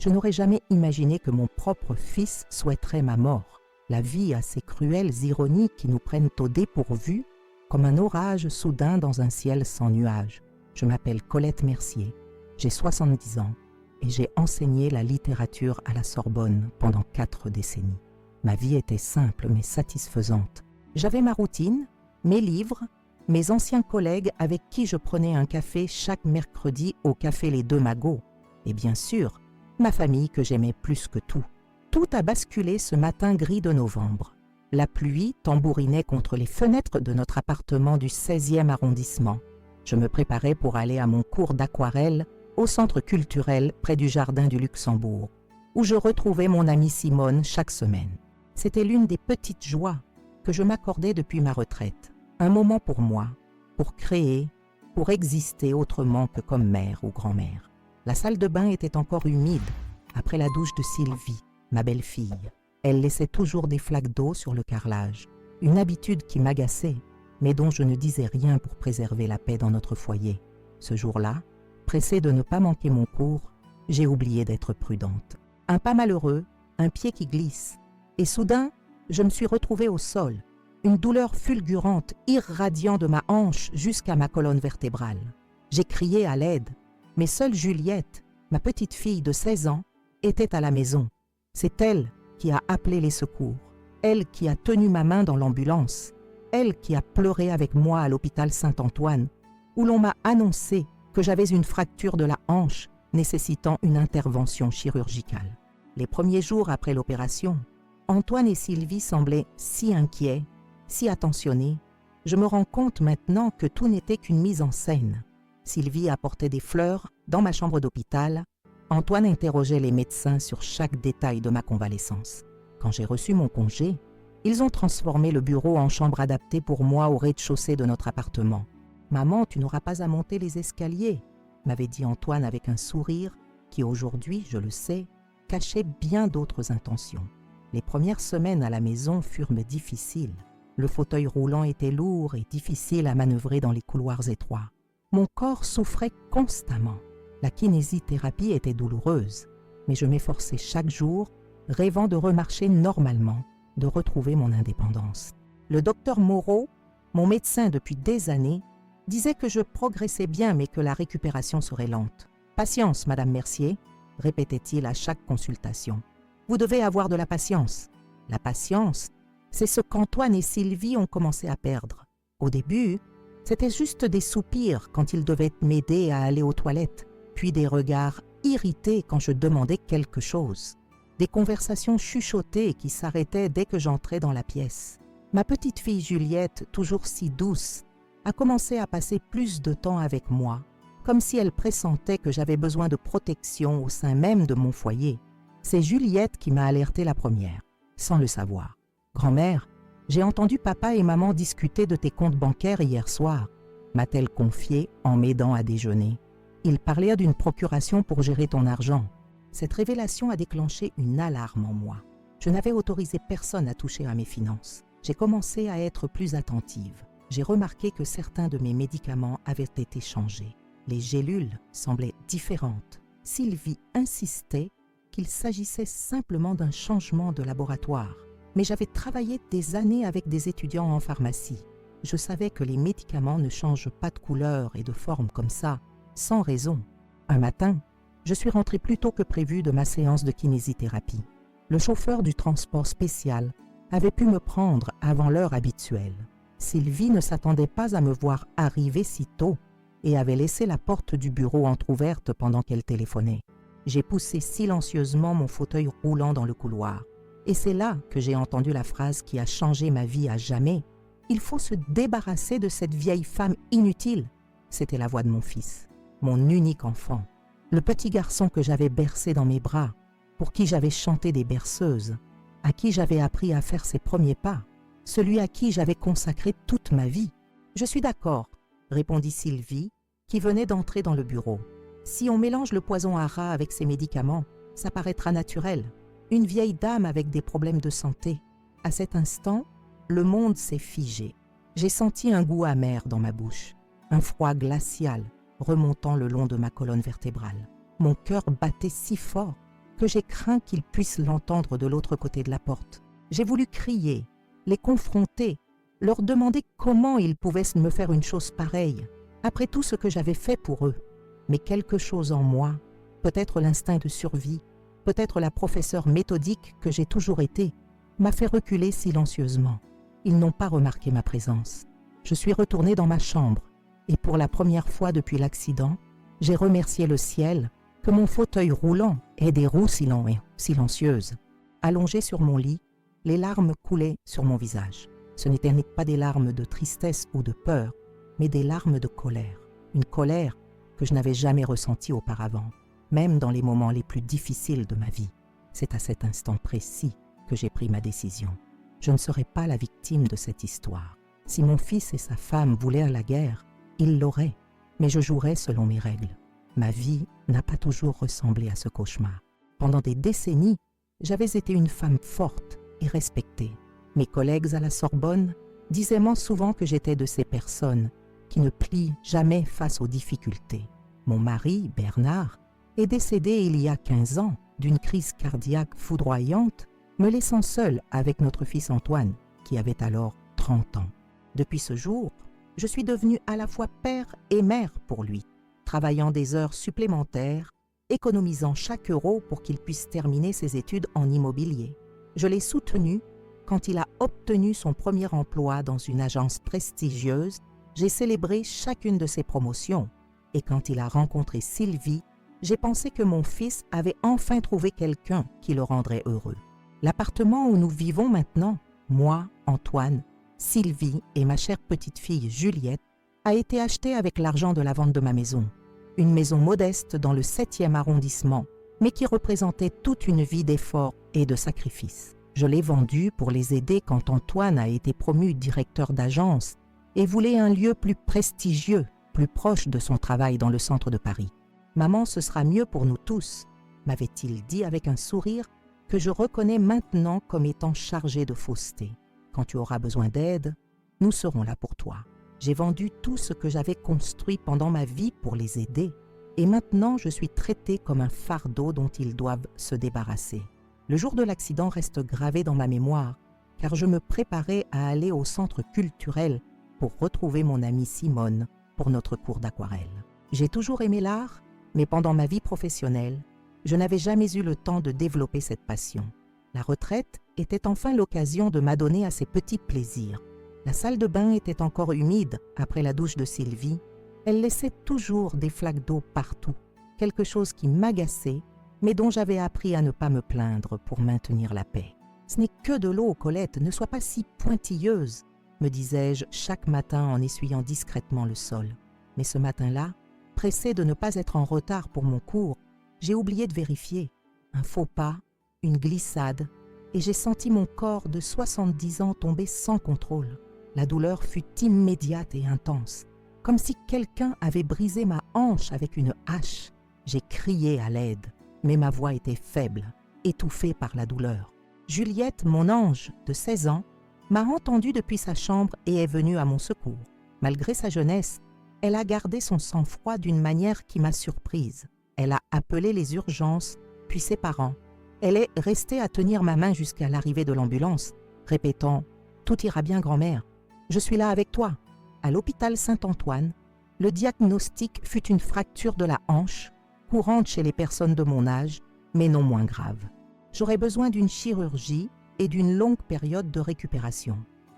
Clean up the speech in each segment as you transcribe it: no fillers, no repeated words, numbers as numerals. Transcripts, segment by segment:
Je n'aurais jamais imaginé que mon propre fils souhaiterait ma mort. La vie a ces cruelles ironies qui nous prennent au dépourvu, comme un orage soudain dans un ciel sans nuages. Je m'appelle Colette Mercier, j'ai 70 ans et j'ai enseigné la littérature à la Sorbonne pendant 4 décennies. Ma vie était simple mais satisfaisante. J'avais ma routine, mes livres, mes anciens collègues avec qui je prenais un café chaque mercredi au Café Les Deux Magots. Et bien sûr, ma famille que j'aimais plus que tout. Tout a basculé ce matin gris de novembre. La pluie tambourinait contre les fenêtres de notre appartement du 16e arrondissement. Je me préparais pour aller à mon cours d'aquarelle au centre culturel près du jardin du Luxembourg, où je retrouvais mon amie Simone chaque semaine. C'était l'une des petites joies que je m'accordais depuis ma retraite. Un moment pour moi, pour créer, pour exister autrement que comme mère ou grand-mère. La salle de bain était encore humide après la douche de Sylvie, ma belle-fille. Elle laissait toujours des flaques d'eau sur le carrelage, une habitude qui m'agaçait, mais dont je ne disais rien pour préserver la paix dans notre foyer. Ce jour-là, pressée de ne pas manquer mon cours, j'ai oublié d'être prudente. Un pas malheureux, un pied qui glisse, et soudain, je me suis retrouvée au sol, une douleur fulgurante irradiant de ma hanche jusqu'à ma colonne vertébrale. J'ai crié à l'aide, mais seule Juliette, ma petite fille de 16 ans, était à la maison. C'est elle qui a appelé les secours, elle qui a tenu ma main dans l'ambulance, elle qui a pleuré avec moi à l'hôpital Saint-Antoine, où l'on m'a annoncé que j'avais une fracture de la hanche nécessitant une intervention chirurgicale. Les premiers jours après l'opération, Antoine et Sylvie semblaient si inquiets, si attentionnés. Je me rends compte maintenant que tout n'était qu'une mise en scène. Sylvie apportait des fleurs dans ma chambre d'hôpital. Antoine interrogeait les médecins sur chaque détail de ma convalescence. Quand j'ai reçu mon congé, ils ont transformé le bureau en chambre adaptée pour moi au rez-de-chaussée de notre appartement. « Maman, tu n'auras pas à monter les escaliers », m'avait dit Antoine avec un sourire qui aujourd'hui, je le sais, cachait bien d'autres intentions. Les premières semaines à la maison furent difficiles. Le fauteuil roulant était lourd et difficile à manœuvrer dans les couloirs étroits. Mon corps souffrait constamment. La kinésithérapie était douloureuse, mais je m'efforçais chaque jour, rêvant de remarcher normalement, de retrouver mon indépendance. Le docteur Moreau, mon médecin depuis des années, disait que je progressais bien mais que la récupération serait lente. « Patience, Madame Mercier », répétait-il à chaque consultation. « Vous devez avoir de la patience. » La patience, c'est ce qu'Antoine et Sylvie ont commencé à perdre. Au début, c'était juste des soupirs quand ils devaient m'aider à aller aux toilettes, puis des regards irrités quand je demandais quelque chose. Des conversations chuchotées qui s'arrêtaient dès que j'entrais dans la pièce. Ma petite fille Juliette, toujours si douce, a commencé à passer plus de temps avec moi, comme si elle pressentait que j'avais besoin de protection au sein même de mon foyer. C'est Juliette qui m'a alertée la première, sans le savoir. « Grand-mère, j'ai entendu papa et maman discuter de tes comptes bancaires hier soir », m'a-t-elle confié en m'aidant à déjeuner. « Ils parlaient d'une procuration pour gérer ton argent. » Cette révélation a déclenché une alarme en moi. Je n'avais autorisé personne à toucher à mes finances. J'ai commencé à être plus attentive. J'ai remarqué que certains de mes médicaments avaient été changés. Les gélules semblaient différentes. Sylvie insistait qu'il s'agissait simplement d'un changement de laboratoire. Mais j'avais travaillé des années avec des étudiants en pharmacie. Je savais que les médicaments ne changent pas de couleur et de forme comme ça, sans raison. Un matin, je suis rentrée plus tôt que prévu de ma séance de kinésithérapie. Le chauffeur du transport spécial avait pu me prendre avant l'heure habituelle. Sylvie ne s'attendait pas à me voir arriver si tôt et avait laissé la porte du bureau entr'ouverte pendant qu'elle téléphonait. J'ai poussé silencieusement mon fauteuil roulant dans le couloir. Et c'est là que j'ai entendu la phrase qui a changé ma vie à jamais. « Il faut se débarrasser de cette vieille femme inutile !» C'était la voix de mon fils, mon unique enfant. Le petit garçon que j'avais bercé dans mes bras, pour qui j'avais chanté des berceuses, à qui j'avais appris à faire ses premiers pas, celui à qui j'avais consacré toute ma vie. « Je suis d'accord », répondit Sylvie, qui venait d'entrer dans le bureau. « Si on mélange le poison à rat avec ses médicaments, ça paraîtra naturel. Une vieille dame avec des problèmes de santé. » À cet instant, le monde s'est figé. J'ai senti un goût amer dans ma bouche, un froid glacial remontant le long de ma colonne vertébrale. Mon cœur battait si fort que j'ai craint qu'ils puissent l'entendre de l'autre côté de la porte. J'ai voulu crier, les confronter, leur demander comment ils pouvaient me faire une chose pareille, après tout ce que j'avais fait pour eux. Mais quelque chose en moi, peut-être l'instinct de survie, peut-être la professeure méthodique que j'ai toujours été, m'a fait reculer silencieusement. Ils n'ont pas remarqué ma présence. Je suis retournée dans ma chambre et pour la première fois depuis l'accident, j'ai remercié le ciel que mon fauteuil roulant ait des roues silencieuses. Allongé sur mon lit, les larmes coulaient sur mon visage. Ce n'étaient pas des larmes de tristesse ou de peur, mais des larmes de colère. Une colère que je n'avais jamais ressentie auparavant, même dans les moments les plus difficiles de ma vie. C'est à cet instant précis que j'ai pris ma décision. Je ne serai pas la victime de cette histoire. Si mon fils et sa femme voulaient la guerre, ils l'auraient, mais je jouerais selon mes règles. Ma vie n'a pas toujours ressemblé à ce cauchemar. Pendant des décennies, j'avais été une femme forte et respectée. Mes collègues à la Sorbonne disaient souvent que j'étais de ces personnes qui ne plient jamais face aux difficultés. Mon mari, Bernard, est décédé il y a 15 ans d'une crise cardiaque foudroyante, me laissant seule avec notre fils Antoine, qui avait alors 30 ans. Depuis ce jour, je suis devenue à la fois père et mère pour lui, travaillant des heures supplémentaires, économisant chaque euro pour qu'il puisse terminer ses études en immobilier. Je l'ai soutenu quand il a obtenu son premier emploi dans une agence prestigieuse. J'ai célébré chacune de ses promotions et quand il a rencontré Sylvie, j'ai pensé que mon fils avait enfin trouvé quelqu'un qui le rendrait heureux. L'appartement où nous vivons maintenant, moi, Antoine, Sylvie et ma chère petite fille Juliette, a été acheté avec l'argent de la vente de ma maison. Une maison modeste dans le 7e arrondissement, mais qui représentait toute une vie d'efforts et de sacrifices. Je l'ai vendue pour les aider quand Antoine a été promu directeur d'agence et voulait un lieu plus prestigieux, plus proche de son travail dans le centre de Paris. « Maman, ce sera mieux pour nous tous », m'avait-il dit avec un sourire que je reconnais maintenant comme étant chargé de fausseté. « Quand tu auras besoin d'aide, nous serons là pour toi. » J'ai vendu tout ce que j'avais construit pendant ma vie pour les aider et maintenant je suis traitée comme un fardeau dont ils doivent se débarrasser. Le jour de l'accident reste gravé dans ma mémoire car je me préparais à aller au centre culturel pour retrouver mon amie Simone pour notre cours d'aquarelle. J'ai toujours aimé l'art, mais pendant ma vie professionnelle, je n'avais jamais eu le temps de développer cette passion. La retraite était enfin l'occasion de m'adonner à ces petits plaisirs. La salle de bain était encore humide après la douche de Sylvie. Elle laissait toujours des flaques d'eau partout, quelque chose qui m'agaçait, mais dont j'avais appris à ne pas me plaindre pour maintenir la paix. « Ce n'est que de l'eau, Colette, ne sois pas si pointilleuse », me disais-je chaque matin en essuyant discrètement le sol. Mais ce matin-là, pressée de ne pas être en retard pour mon cours, j'ai oublié de vérifier. Un faux pas, une glissade, et j'ai senti mon corps de 70 ans tomber sans contrôle. La douleur fut immédiate et intense, comme si quelqu'un avait brisé ma hanche avec une hache. J'ai crié à l'aide, mais ma voix était faible, étouffée par la douleur. Juliette, mon ange de 16 ans, m'a entendue depuis sa chambre et est venue à mon secours. Malgré sa jeunesse, elle a gardé son sang-froid d'une manière qui m'a surprise. Elle a appelé les urgences, puis ses parents. Elle est restée à tenir ma main jusqu'à l'arrivée de l'ambulance, répétant « Tout ira bien, grand-mère. Je suis là avec toi. » À l'hôpital Saint-Antoine, le diagnostic fut une fracture de la hanche, courante chez les personnes de mon âge, mais non moins grave. J'aurais besoin d'une chirurgie et d'une longue période de récupération.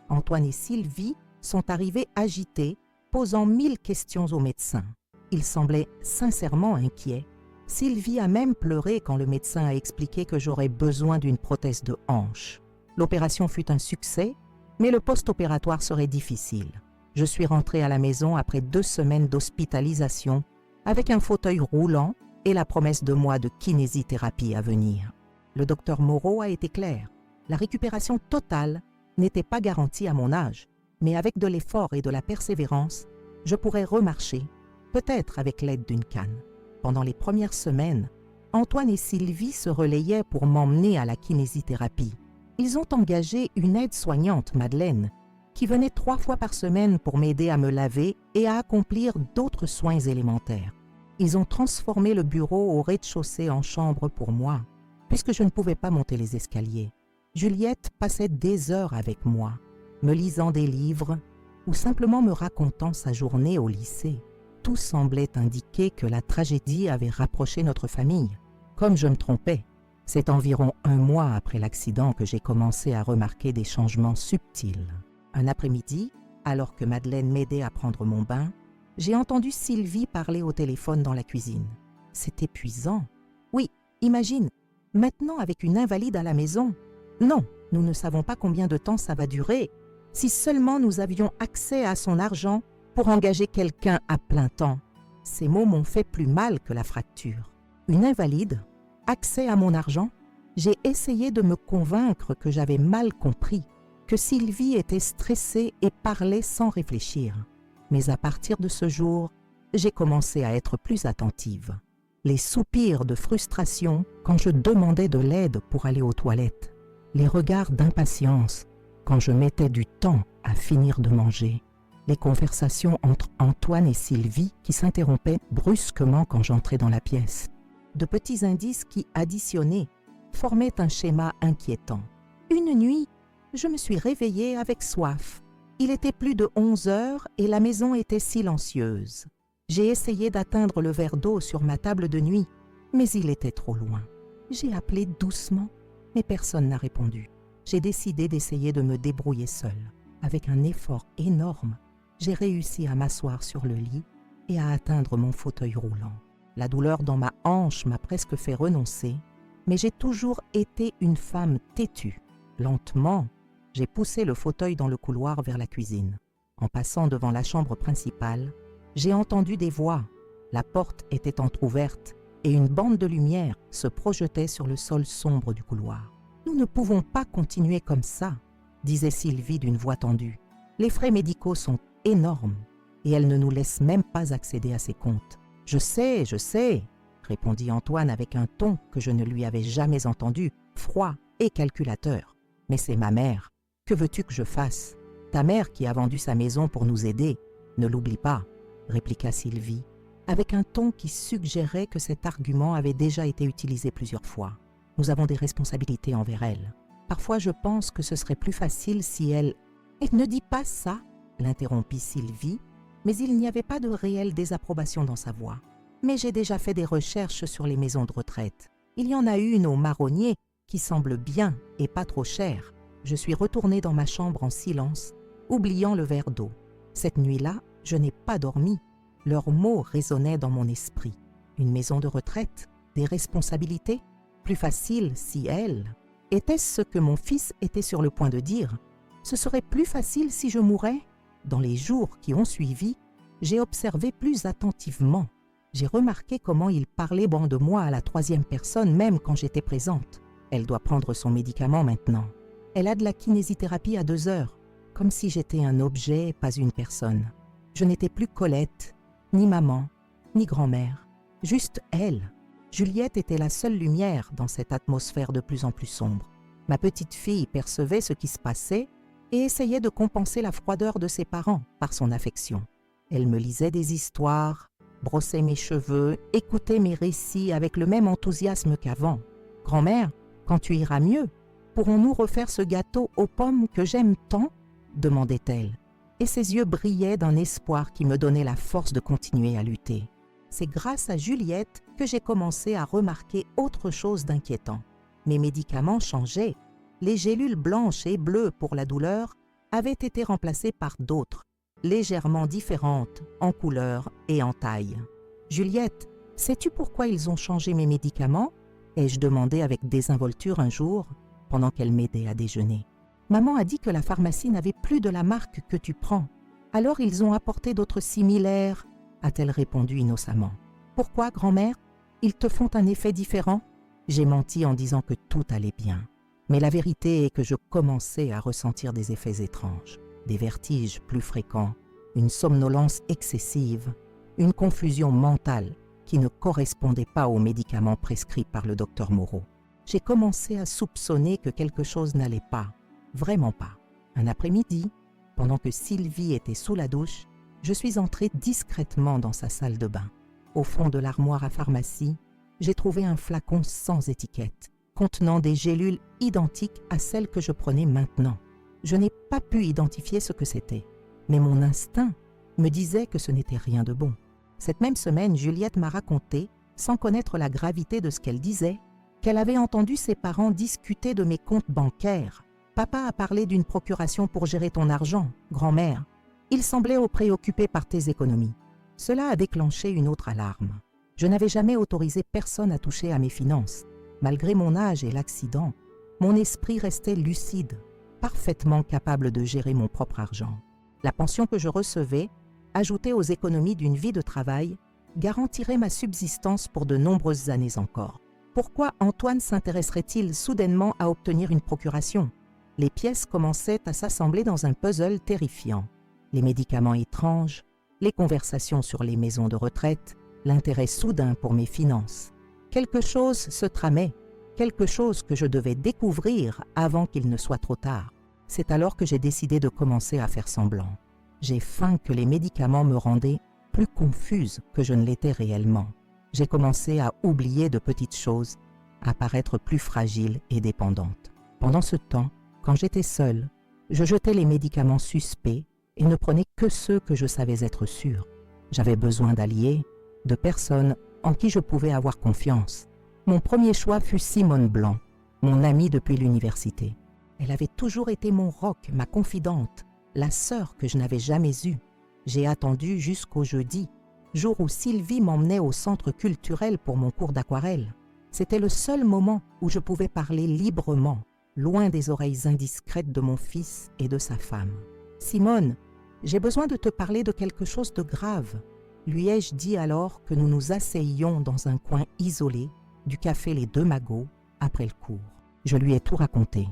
Antoine et Sylvie sont arrivés agités, posant 1000 questions au médecin. Ils semblaient sincèrement inquiets. Sylvie a même pleuré quand le médecin a expliqué que j'aurais besoin d'une prothèse de hanche. L'opération fut un succès, mais le post-opératoire serait difficile. Je suis rentrée à la maison après 2 semaines d'hospitalisation avec un fauteuil roulant et la promesse de mois de kinésithérapie à venir. Le docteur Moreau a été clair. La récupération totale n'était pas garantie à mon âge, mais avec de l'effort et de la persévérance, je pourrais remarcher, peut-être avec l'aide d'une canne. Pendant les premières semaines, Antoine et Sylvie se relayaient pour m'emmener à la kinésithérapie. Ils ont engagé une aide-soignante, Madeleine, qui venait 3 fois par semaine pour m'aider à me laver et à accomplir d'autres soins élémentaires. Ils ont transformé le bureau au rez-de-chaussée en chambre pour moi. puisque je ne pouvais pas monter les escaliers. Juliette passait des heures avec moi, me lisant des livres ou simplement me racontant sa journée au lycée. Tout semblait indiquer que la tragédie avait rapproché notre famille. Comme je me trompais, c'est environ 1 mois après l'accident que j'ai commencé à remarquer des changements subtils. Un après-midi, alors que Madeleine m'aidait à prendre mon bain, j'ai entendu Sylvie parler au téléphone dans la cuisine. C'est épuisant. Oui, imagine, maintenant avec une invalide à la maison. Non, nous ne savons pas combien de temps ça va durer. Si seulement nous avions accès à son argent pour engager quelqu'un à plein temps. Ces mots m'ont fait plus mal que la fracture. Une invalide, accès à mon argent, j'ai essayé de me convaincre que j'avais mal compris, que Sylvie était stressée et parlait sans réfléchir. Mais à partir de ce jour, j'ai commencé à être plus attentive. Les soupirs de frustration quand je demandais de l'aide pour aller aux toilettes, les regards d'impatience quand je mettais du temps à finir de manger, les conversations entre Antoine et Sylvie qui s'interrompaient brusquement quand j'entrais dans la pièce. De petits indices qui, additionnés, formaient un schéma inquiétant. Une nuit, je me suis réveillée avec soif. Il était plus de 11 heures et la maison était silencieuse. J'ai essayé d'atteindre le verre d'eau sur ma table de nuit, mais il était trop loin. J'ai appelé doucement, mais personne n'a répondu. J'ai décidé d'essayer de me débrouiller seule. Avec un effort énorme, j'ai réussi à m'asseoir sur le lit et à atteindre mon fauteuil roulant. La douleur dans ma hanche m'a presque fait renoncer, mais j'ai toujours été une femme têtue. Lentement, j'ai poussé le fauteuil dans le couloir vers la cuisine. En passant devant la chambre principale, j'ai entendu des voix. La porte était entr'ouverte et une bande de lumière se projetait sur le sol sombre du couloir. « Nous ne pouvons pas continuer comme ça », disait Sylvie d'une voix tendue. « Les frais médicaux sont énormes et elle ne nous laisse même pas accéder à ses comptes. »« Je sais, » répondit Antoine avec un ton que je ne lui avais jamais entendu, froid et calculateur. « Mais c'est ma mère. Que veux-tu que je fasse? Ta mère qui a vendu sa maison pour nous aider. Ne l'oublie pas, » répliqua Sylvie, avec un ton qui suggérait que cet argument avait déjà été utilisé plusieurs fois. Nous avons des responsabilités envers elle. Parfois, je pense que ce serait plus facile si elle... « Et ne dis pas ça !» l'interrompit Sylvie, mais il n'y avait pas de réelle désapprobation dans sa voix. « Mais j'ai déjà fait des recherches sur les maisons de retraite. Il y en a une au Marronnier qui semble bien et pas trop chère. » Je suis retournée dans ma chambre en silence, oubliant le verre d'eau. Cette nuit-là, je n'ai pas dormi. Leurs mots résonnaient dans mon esprit. Une maison de retraite, des responsabilités, plus facile si elle... Était-ce ce que mon fils était sur le point de dire? Ce serait plus facile si je mourais? Dans les jours qui ont suivi, j'ai observé plus attentivement. J'ai remarqué comment il parlait bon de moi à la 3e personne, même quand j'étais présente. Elle doit prendre son médicament maintenant. Elle a de la kinésithérapie à 2 heures, comme si j'étais un objet, pas une personne. Je n'étais plus Colette, ni maman, ni grand-mère, juste elle. Juliette était la seule lumière dans cette atmosphère de plus en plus sombre. Ma petite fille percevait ce qui se passait et essayait de compenser la froideur de ses parents par son affection. Elle me lisait des histoires, brossait mes cheveux, écoutait mes récits avec le même enthousiasme qu'avant. « Grand-mère, quand tu iras mieux, pourrons-nous refaire ce gâteau aux pommes que j'aime tant ?» demandait-elle. Et ses yeux brillaient d'un espoir qui me donnait la force de continuer à lutter. C'est grâce à Juliette que j'ai commencé à remarquer autre chose d'inquiétant. Mes médicaments changeaient. Les gélules blanches et bleues pour la douleur avaient été remplacées par d'autres, légèrement différentes en couleur et en taille. « Juliette, sais-tu pourquoi ils ont changé mes médicaments ?» ai-je demandé avec désinvolture un jour, pendant qu'elle m'aidait à déjeuner. « Maman a dit que la pharmacie n'avait plus de la marque que tu prends. Alors ils ont apporté d'autres similaires, a-t-elle répondu innocemment. « Pourquoi, grand-mère? Ils te font un effet différent ?» J'ai menti en disant que tout allait bien. Mais la vérité est que je commençais à ressentir des effets étranges, des vertiges plus fréquents, une somnolence excessive, une confusion mentale qui ne correspondait pas aux médicaments prescrits par le docteur Moreau. J'ai commencé à soupçonner que quelque chose n'allait pas, vraiment pas. Un après-midi, pendant que Sylvie était sous la douche, je suis entrée discrètement dans sa salle de bain. Au fond de l'armoire à pharmacie, j'ai trouvé un flacon sans étiquette, contenant des gélules identiques à celles que je prenais maintenant. Je n'ai pas pu identifier ce que c'était, mais mon instinct me disait que ce n'était rien de bon. Cette même semaine, Juliette m'a raconté, sans connaître la gravité de ce qu'elle disait, qu'elle avait entendu ses parents discuter de mes comptes bancaires. « Papa a parlé d'une procuration pour gérer ton argent, grand-mère. Il semblait préoccupé par tes économies. » Cela a déclenché une autre alarme. Je n'avais jamais autorisé personne à toucher à mes finances. Malgré mon âge et l'accident, mon esprit restait lucide, parfaitement capable de gérer mon propre argent. La pension que je recevais, ajoutée aux économies d'une vie de travail, garantirait ma subsistance pour de nombreuses années encore. Pourquoi Antoine s'intéresserait-il soudainement à obtenir une procuration? Les pièces commençaient à s'assembler dans un puzzle terrifiant. Les médicaments étranges, les conversations sur les maisons de retraite, l'intérêt soudain pour mes finances. Quelque chose se tramait, quelque chose que je devais découvrir avant qu'il ne soit trop tard. C'est alors que j'ai décidé de commencer à faire semblant. J'ai feint que les médicaments me rendaient plus confuse que je ne l'étais réellement. J'ai commencé à oublier de petites choses, à paraître plus fragile et dépendante. Pendant ce temps, quand j'étais seule, je jetais les médicaments suspects et ne prenais que ceux que je savais être sûrs. J'avais besoin d'alliés, de personnes en qui je pouvais avoir confiance. Mon premier choix fut Simone Blanc, mon amie depuis l'université. Elle avait toujours été mon roc, ma confidente, la sœur que je n'avais jamais eue. J'ai attendu jusqu'au jeudi, jour où Sylvie m'emmenait au centre culturel pour mon cours d'aquarelle. C'était le seul moment où je pouvais parler librement, loin des oreilles indiscrètes de mon fils et de sa femme. « Simone, j'ai besoin de te parler de quelque chose de grave », lui ai-je dit alors que nous nous asseyions dans un coin isolé du café Les Deux Magots après le cours. Je lui ai tout raconté,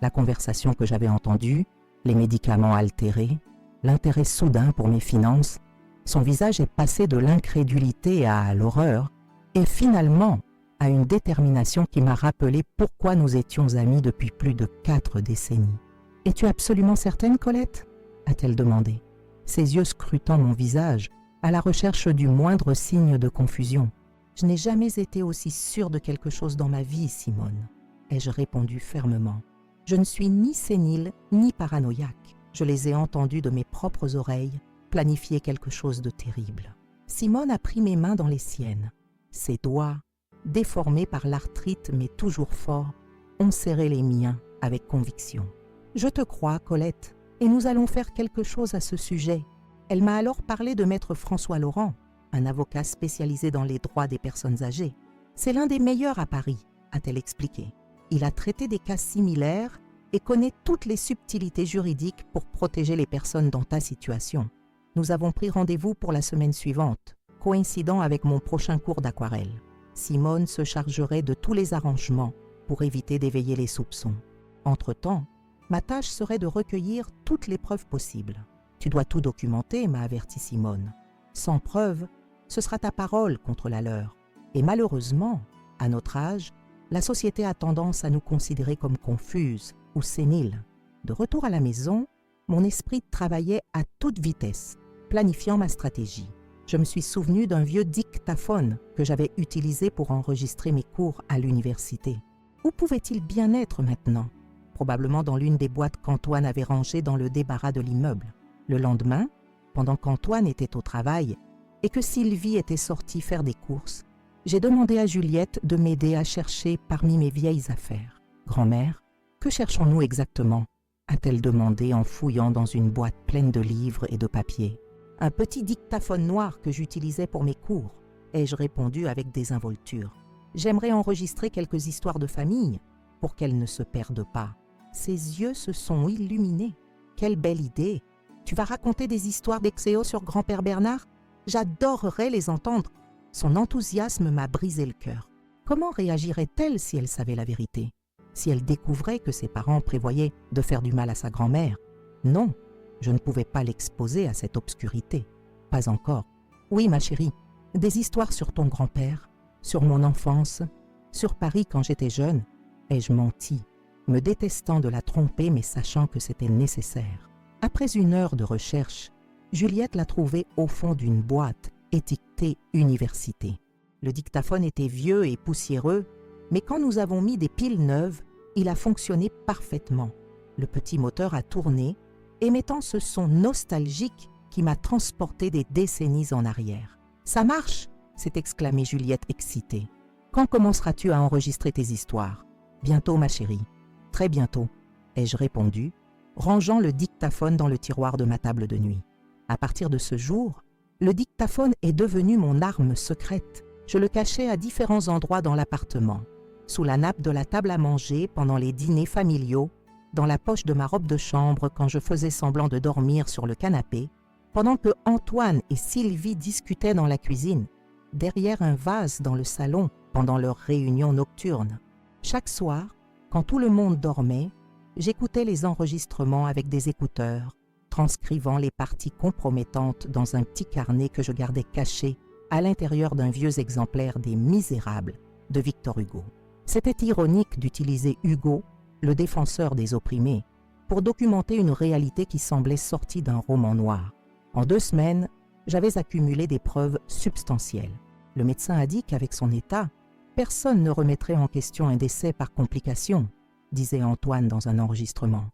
la conversation que j'avais entendue, les médicaments altérés, l'intérêt soudain pour mes finances. Son visage est passé de l'incrédulité à l'horreur et finalement à une détermination qui m'a rappelé pourquoi nous étions amis depuis plus de 4 décennies. « Es-tu absolument certaine, Colette ?» a-t-elle demandé, ses yeux scrutant mon visage à la recherche du moindre signe de confusion. « Je n'ai jamais été aussi sûre de quelque chose dans ma vie, Simone, » ai-je répondu fermement. « Je ne suis ni sénile ni paranoïaque. Je les ai entendus de mes propres oreilles planifier quelque chose de terrible. » Simone a pris mes mains dans les siennes. Ses doigts, déformés par l'arthrite mais toujours forts, ont serré les miens avec conviction. « Je te crois, Colette, et nous allons faire quelque chose à ce sujet. » Elle m'a alors parlé de maître François Laurent, un avocat spécialisé dans les droits des personnes âgées. « C'est l'un des meilleurs à Paris, » a-t-elle expliqué. « Il a traité des cas similaires et connaît toutes les subtilités juridiques pour protéger les personnes dans ta situation. Nous avons pris rendez-vous pour la semaine suivante, coïncidant avec mon prochain cours d'aquarelle. Simone se chargerait de tous les arrangements pour éviter d'éveiller les soupçons. Entre-temps, ma tâche serait de recueillir toutes les preuves possibles. Tu dois tout documenter, m'a averti Simone. Sans preuve, ce sera ta parole contre la leur. Et malheureusement, à notre âge, la société a tendance à nous considérer comme confuses ou séniles. De retour à la maison, mon esprit travaillait à toute vitesse, planifiant ma stratégie. Je me suis souvenu d'un vieux dictaphone que j'avais utilisé pour enregistrer mes cours à l'université. Où pouvait-il bien être maintenant? Probablement dans l'une des boîtes qu'Antoine avait rangées dans le débarras de l'immeuble. Le lendemain, pendant qu'Antoine était au travail et que Sylvie était sortie faire des courses, j'ai demandé à Juliette de m'aider à chercher parmi mes vieilles affaires. « Grand-mère, que cherchons-nous exactement ?» a-t-elle demandé en fouillant dans une boîte pleine de livres et de papiers. « Un petit dictaphone noir que j'utilisais pour mes cours, » ai-je répondu avec désinvolture. « J'aimerais enregistrer quelques histoires de famille pour qu'elles ne se perdent pas. » Ses yeux se sont illuminés. « Quelle belle idée! Tu vas raconter des histoires d'Exéo sur grand-père Bernard? J'adorerais les entendre. » Son enthousiasme m'a brisé le cœur. Comment réagirait-elle si elle savait la vérité? Si elle découvrait que ses parents prévoyaient de faire du mal à sa grand-mère? Non, je ne pouvais pas l'exposer à cette obscurité. Pas encore. Oui, ma chérie, des histoires sur ton grand-père, sur mon enfance, sur Paris quand j'étais jeune. Ai-je menti, me détestant de la tromper mais sachant que c'était nécessaire. Après 1 heure de recherche, Juliette l'a trouvé au fond d'une boîte étiquetée « Université ». Le dictaphone était vieux et poussiéreux, Mais quand nous avons mis des piles neuves, il a fonctionné parfaitement. Le petit moteur a tourné, émettant ce son nostalgique qui m'a transporté des décennies en arrière. « Ça marche !» s'est exclamée Juliette excitée. « Quand commenceras-tu à enregistrer tes histoires ?»« Bientôt, ma chérie. »« Très bientôt », ai-je répondu, rangeant le dictaphone dans le tiroir de ma table de nuit. À partir de ce jour, le dictaphone est devenu mon arme secrète. Je le cachais à différents endroits dans l'appartement, sous la nappe de la table à manger pendant les dîners familiaux, dans la poche de ma robe de chambre quand je faisais semblant de dormir sur le canapé, pendant que Antoine et Sylvie discutaient dans la cuisine, derrière un vase dans le salon pendant leur réunion nocturne. Chaque soir, quand tout le monde dormait, j'écoutais les enregistrements avec des écouteurs, transcrivant les parties compromettantes dans un petit carnet que je gardais caché à l'intérieur d'un vieux exemplaire des Misérables de Victor Hugo. C'était ironique d'utiliser Hugo, le défenseur des opprimés, pour documenter une réalité qui semblait sortie d'un roman noir. En 2 semaines, j'avais accumulé des preuves substantielles. Le médecin a dit qu'avec son état, personne ne remettrait en question un décès par complication, disait Antoine dans un enregistrement.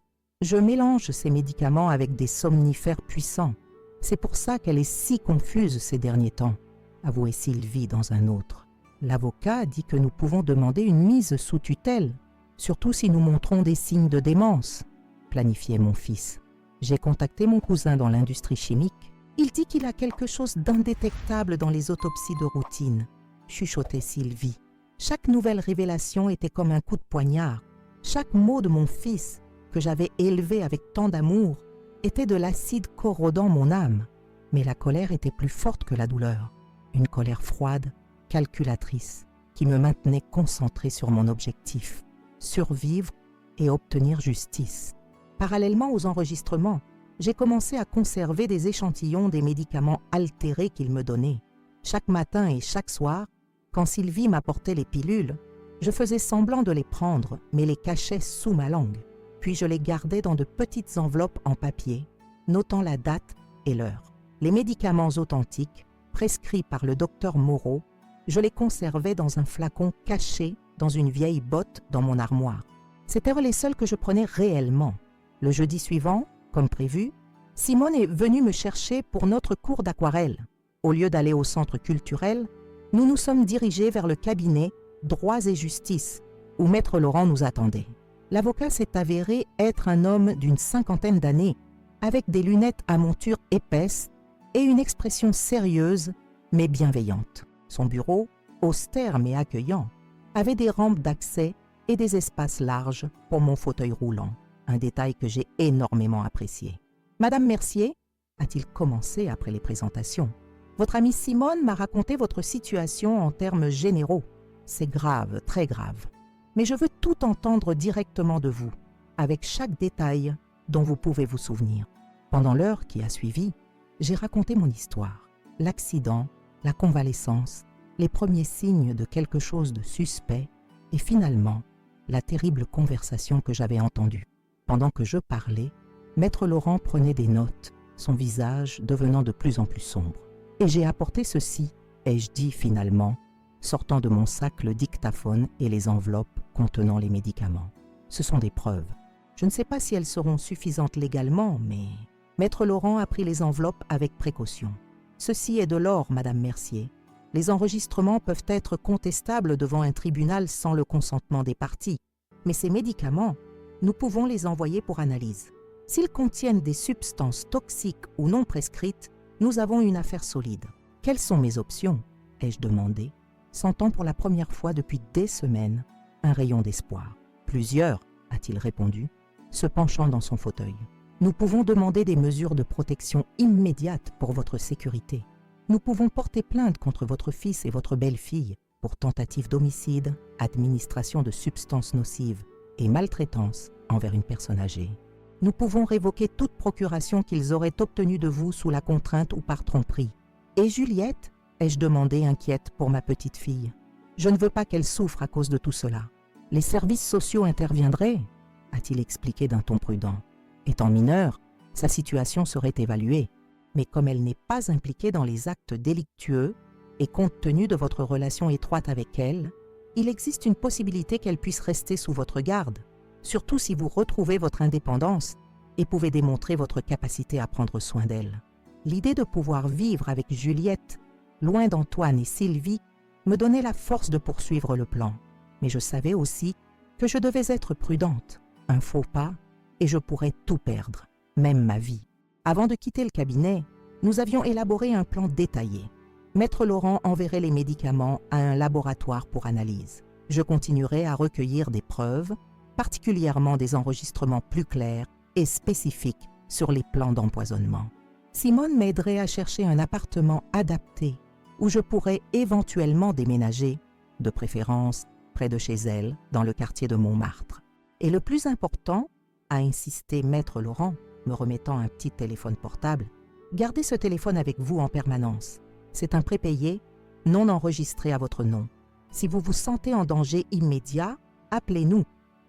Je mélange ces médicaments avec des somnifères puissants. C'est pour ça qu'elle est si confuse ces derniers temps, avouait Sylvie dans un autre. L'avocat dit que nous pouvons demander une mise sous tutelle, surtout si nous montrons des signes de démence, planifiait mon fils. J'ai contacté mon cousin dans l'industrie chimique. Il dit qu'il a quelque chose d'indétectable dans les autopsies de routine, chuchotait Sylvie. Chaque nouvelle révélation était comme un coup de poignard. Chaque mot de mon fils, que j'avais élevé avec tant d'amour, était de l'acide corrodant mon âme. Mais la colère était plus forte que la douleur. Une colère froide, calculatrice, qui me maintenait concentré sur mon objectif, survivre et obtenir justice. Parallèlement aux enregistrements, j'ai commencé à conserver des échantillons des médicaments altérés qu'il me donnait. Chaque matin et chaque soir, quand Sylvie m'apportait les pilules, je faisais semblant de les prendre, mais les cachais sous ma langue. Puis je les gardais dans de petites enveloppes en papier, notant la date et l'heure. Les médicaments authentiques, prescrits par le docteur Moreau, je les conservais dans un flacon caché dans une vieille botte dans mon armoire. C'étaient les seuls que je prenais réellement. Le jeudi suivant, comme prévu, Simone est venue me chercher pour notre cours d'aquarelle. Au lieu d'aller au centre culturel, nous nous sommes dirigés vers le cabinet Droits et Justice, où Maître Laurent nous attendait. L'avocat s'est avéré être un homme d'une 50aine d'années, avec des lunettes à monture épaisse et une expression sérieuse mais bienveillante. Son bureau, austère mais accueillant, avait des rampes d'accès et des espaces larges pour mon fauteuil roulant, un détail que j'ai énormément apprécié. « Madame Mercier » a-t-il commencé après les présentations. « Votre amie Simone m'a raconté votre situation en termes généraux. C'est grave, très grave. Mais je veux tout entendre directement de vous, avec chaque détail dont vous pouvez vous souvenir. » Pendant l'heure qui a suivi, j'ai raconté mon histoire, l'accident, la convalescence, les premiers signes de quelque chose de suspect et finalement, la terrible conversation que j'avais entendue. Pendant que je parlais, Maître Laurent prenait des notes, son visage devenant de plus en plus sombre. Et j'ai apporté ceci, ai-je dit finalement, sortant de mon sac le dictaphone et les enveloppes contenant les médicaments. Ce sont des preuves. Je ne sais pas si elles seront suffisantes légalement, mais Maître Laurent a pris les enveloppes avec précaution. Ceci est de l'or, Madame Mercier. Les enregistrements peuvent être contestables devant un tribunal sans le consentement des parties, mais ces médicaments, nous pouvons les envoyer pour analyse. S'ils contiennent des substances toxiques ou non prescrites, nous avons une affaire solide. Quelles sont mes options ? Ai-je demandé, sentant pour la première fois depuis des semaines un rayon d'espoir. Plusieurs, a-t-il répondu, se penchant dans son fauteuil. Nous pouvons demander des mesures de protection immédiates pour votre sécurité. Nous pouvons porter plainte contre votre fils et votre belle-fille pour tentative d'homicide, administration de substances nocives et maltraitance envers une personne âgée. Nous pouvons révoquer toute procuration qu'ils auraient obtenue de vous sous la contrainte ou par tromperie. Et Juliette, ai-je demandé inquiète pour ma petite fille. Je ne veux pas qu'elle souffre à cause de tout cela. Les services sociaux interviendraient, a-t-il expliqué d'un ton prudent. Étant mineure, sa situation serait évaluée. Mais comme elle n'est pas impliquée dans les actes délictueux et compte tenu de votre relation étroite avec elle, il existe une possibilité qu'elle puisse rester sous votre garde, surtout si vous retrouvez votre indépendance et pouvez démontrer votre capacité à prendre soin d'elle. L'idée de pouvoir vivre avec Juliette, loin d'Antoine et Sylvie, me donnait la force de poursuivre le plan. Mais je savais aussi que je devais être prudente. Un faux pas et je pourrais tout perdre, même ma vie. Avant de quitter le cabinet, nous avions élaboré un plan détaillé. Maître Laurent enverrait les médicaments à un laboratoire pour analyse. Je continuerai à recueillir des preuves, particulièrement des enregistrements plus clairs et spécifiques sur les plans d'empoisonnement. Simone m'aiderait à chercher un appartement adapté où je pourrais éventuellement déménager, de préférence près de chez elle, dans le quartier de Montmartre. Et le plus important, a insisté Maître Laurent, me remettant un petit téléphone portable, gardez ce téléphone avec vous en permanence. C'est un prépayé, non enregistré à votre nom. Si vous vous sentez en danger immédiat, appelez-nous.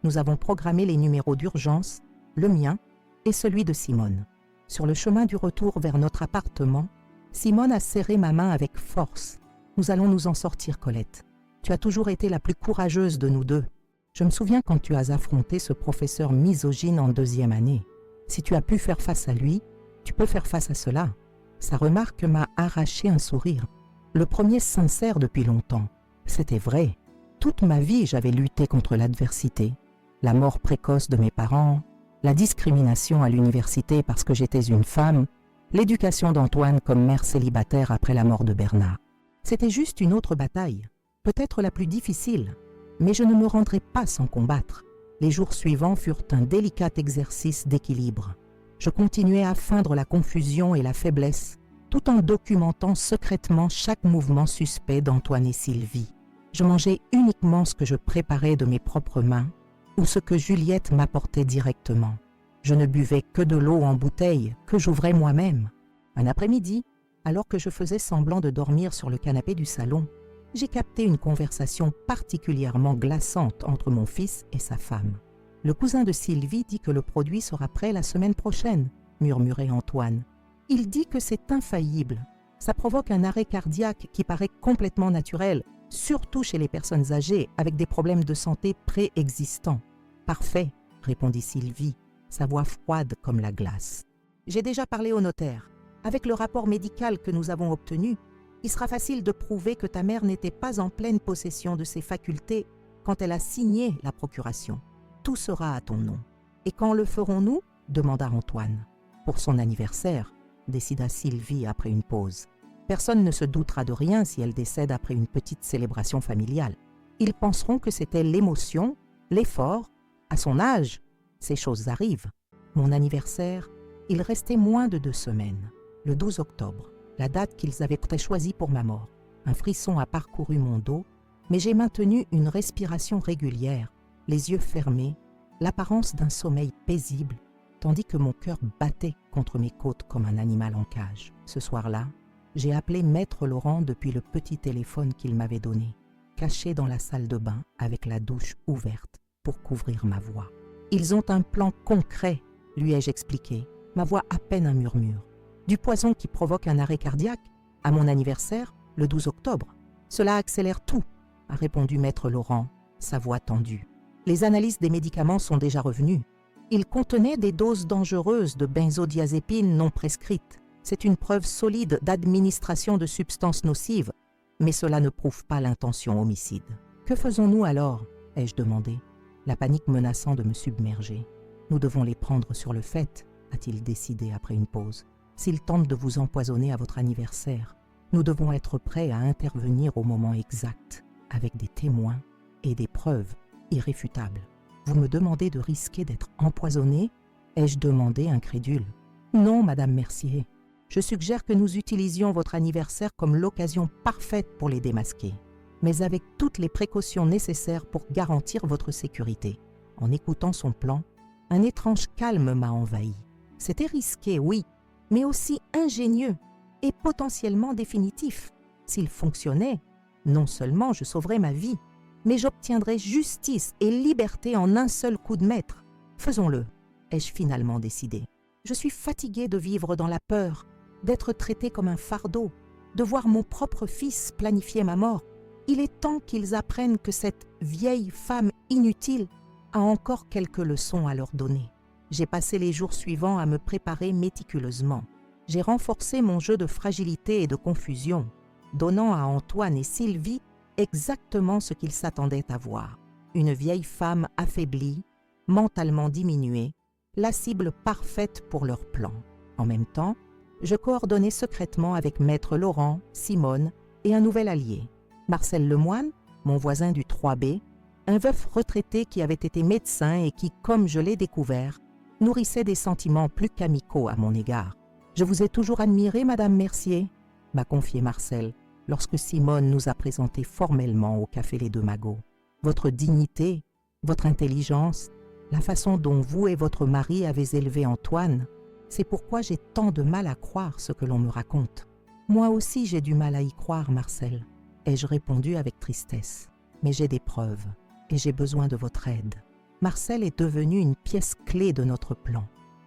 Nous avons programmé les numéros d'urgence, le mien et celui de Simone. Sur le chemin du retour vers notre appartement, Simone a serré ma main avec force. Nous allons nous en sortir, Colette. Tu as toujours été la plus courageuse de nous deux. Je me souviens quand tu as affronté ce professeur misogyne en 2e année. Si tu as pu faire face à lui, tu peux faire face à cela. Sa remarque m'a arraché un sourire. Le premier sincère depuis longtemps. C'était vrai. Toute ma vie, j'avais lutté contre l'adversité. La mort précoce de mes parents, la discrimination à l'université parce que j'étais une femme, l'éducation d'Antoine comme mère célibataire après la mort de Bernard. C'était juste une autre bataille, peut-être la plus difficile, mais je ne me rendrai pas sans combattre. Les jours suivants furent un délicat exercice d'équilibre. Je continuais à feindre la confusion et la faiblesse, tout en documentant secrètement chaque mouvement suspect d'Antoine et Sylvie. Je mangeais uniquement ce que je préparais de mes propres mains ou ce que Juliette m'apportait directement. Je ne buvais que de l'eau en bouteille que j'ouvrais moi-même. Un après-midi, alors que je faisais semblant de dormir sur le canapé du salon, j'ai capté une conversation particulièrement glaçante entre mon fils et sa femme. « Le cousin de Sylvie dit que le produit sera prêt la semaine prochaine, » murmurait Antoine. « Il dit que c'est infaillible. Ça provoque un arrêt cardiaque qui paraît complètement naturel, surtout chez les personnes âgées avec des problèmes de santé préexistants. »« Parfait, » répondit Sylvie, sa voix froide comme la glace. « J'ai déjà parlé au notaire. Avec le rapport médical que nous avons obtenu, il sera facile de prouver que ta mère n'était pas en pleine possession de ses facultés quand elle a signé la procuration. Tout sera à ton nom. »« Et quand le ferons-nous » demanda Antoine. « Pour son anniversaire, » décida Sylvie après une pause. « Personne ne se doutera de rien si elle décède après une petite célébration familiale. Ils penseront que c'était l'émotion, l'effort. À son âge, ces choses arrivent. Mon anniversaire, il restait moins de 2 semaines. Le 12 octobre, la date qu'ils avaient choisie pour ma mort. Un frisson a parcouru mon dos, mais j'ai maintenu une respiration régulière, les yeux fermés, l'apparence d'un sommeil paisible, tandis que mon cœur battait contre mes côtes comme un animal en cage. Ce soir-là, j'ai appelé Maître Laurent depuis le petit téléphone qu'il m'avait donné, caché dans la salle de bain avec la douche ouverte pour couvrir ma voix. « Ils ont un plan concret, » lui ai-je expliqué, ma voix à peine un murmure. « Du poison qui provoque un arrêt cardiaque, à mon anniversaire, le 12 octobre. Cela accélère tout, » a répondu Maître Laurent, sa voix tendue. « Les analyses des médicaments sont déjà revenues. Ils contenaient des doses dangereuses de benzodiazépines non prescrites. C'est une preuve solide d'administration de substances nocives, mais cela ne prouve pas l'intention homicide. « Que faisons-nous alors ?» ai-je demandé, la panique menaçant de me submerger. « Nous devons les prendre sur le fait, » a-t-il décidé après une pause. « S'ils tentent de vous empoisonner à votre anniversaire, nous devons être prêts à intervenir au moment exact, avec des témoins et des preuves irréfutables. » « Vous me demandez de risquer d'être empoisonné ?» ai-je demandé incrédule. « Non, Madame Mercier. Je suggère que nous utilisions votre anniversaire comme l'occasion parfaite pour les démasquer, mais avec toutes les précautions nécessaires pour garantir votre sécurité. » En écoutant son plan, un étrange calme m'a envahi. C'était risqué, oui, mais aussi ingénieux et potentiellement définitif. S'il fonctionnait, non seulement je sauverais ma vie, mais j'obtiendrai justice et liberté en un seul coup de maître. Faisons-le, ai-je finalement décidé. Je suis fatiguée de vivre dans la peur, d'être traitée comme un fardeau, de voir mon propre fils planifier ma mort. Il est temps qu'ils apprennent que cette vieille femme inutile a encore quelques leçons à leur donner. J'ai passé les jours suivants à me préparer méticuleusement. J'ai renforcé mon jeu de fragilité et de confusion, donnant à Antoine et Sylvie exactement ce qu'ils s'attendaient à voir. Une vieille femme affaiblie, mentalement diminuée, la cible parfaite pour leur plan. En même temps, je coordonnais secrètement avec Maître Laurent, Simone et un nouvel allié, Marcel Lemoine, mon voisin du 3B, un veuf retraité qui avait été médecin et qui, comme je l'ai découvert, nourrissait des sentiments plus qu'amicaux à mon égard. « Je vous ai toujours admiré, Madame Mercier », m'a confié Marcel, lorsque Simone nous a présentés formellement au Café Les Deux Magots. « Votre dignité, votre intelligence, la façon dont vous et votre mari avez élevé Antoine, c'est pourquoi j'ai tant de mal à croire ce que l'on me raconte. »« Moi aussi j'ai du mal à y croire, Marcel, » ai-je répondu avec tristesse. « Mais j'ai des preuves et j'ai besoin de votre aide. » Marcel est devenu une pièce clé de notre plan.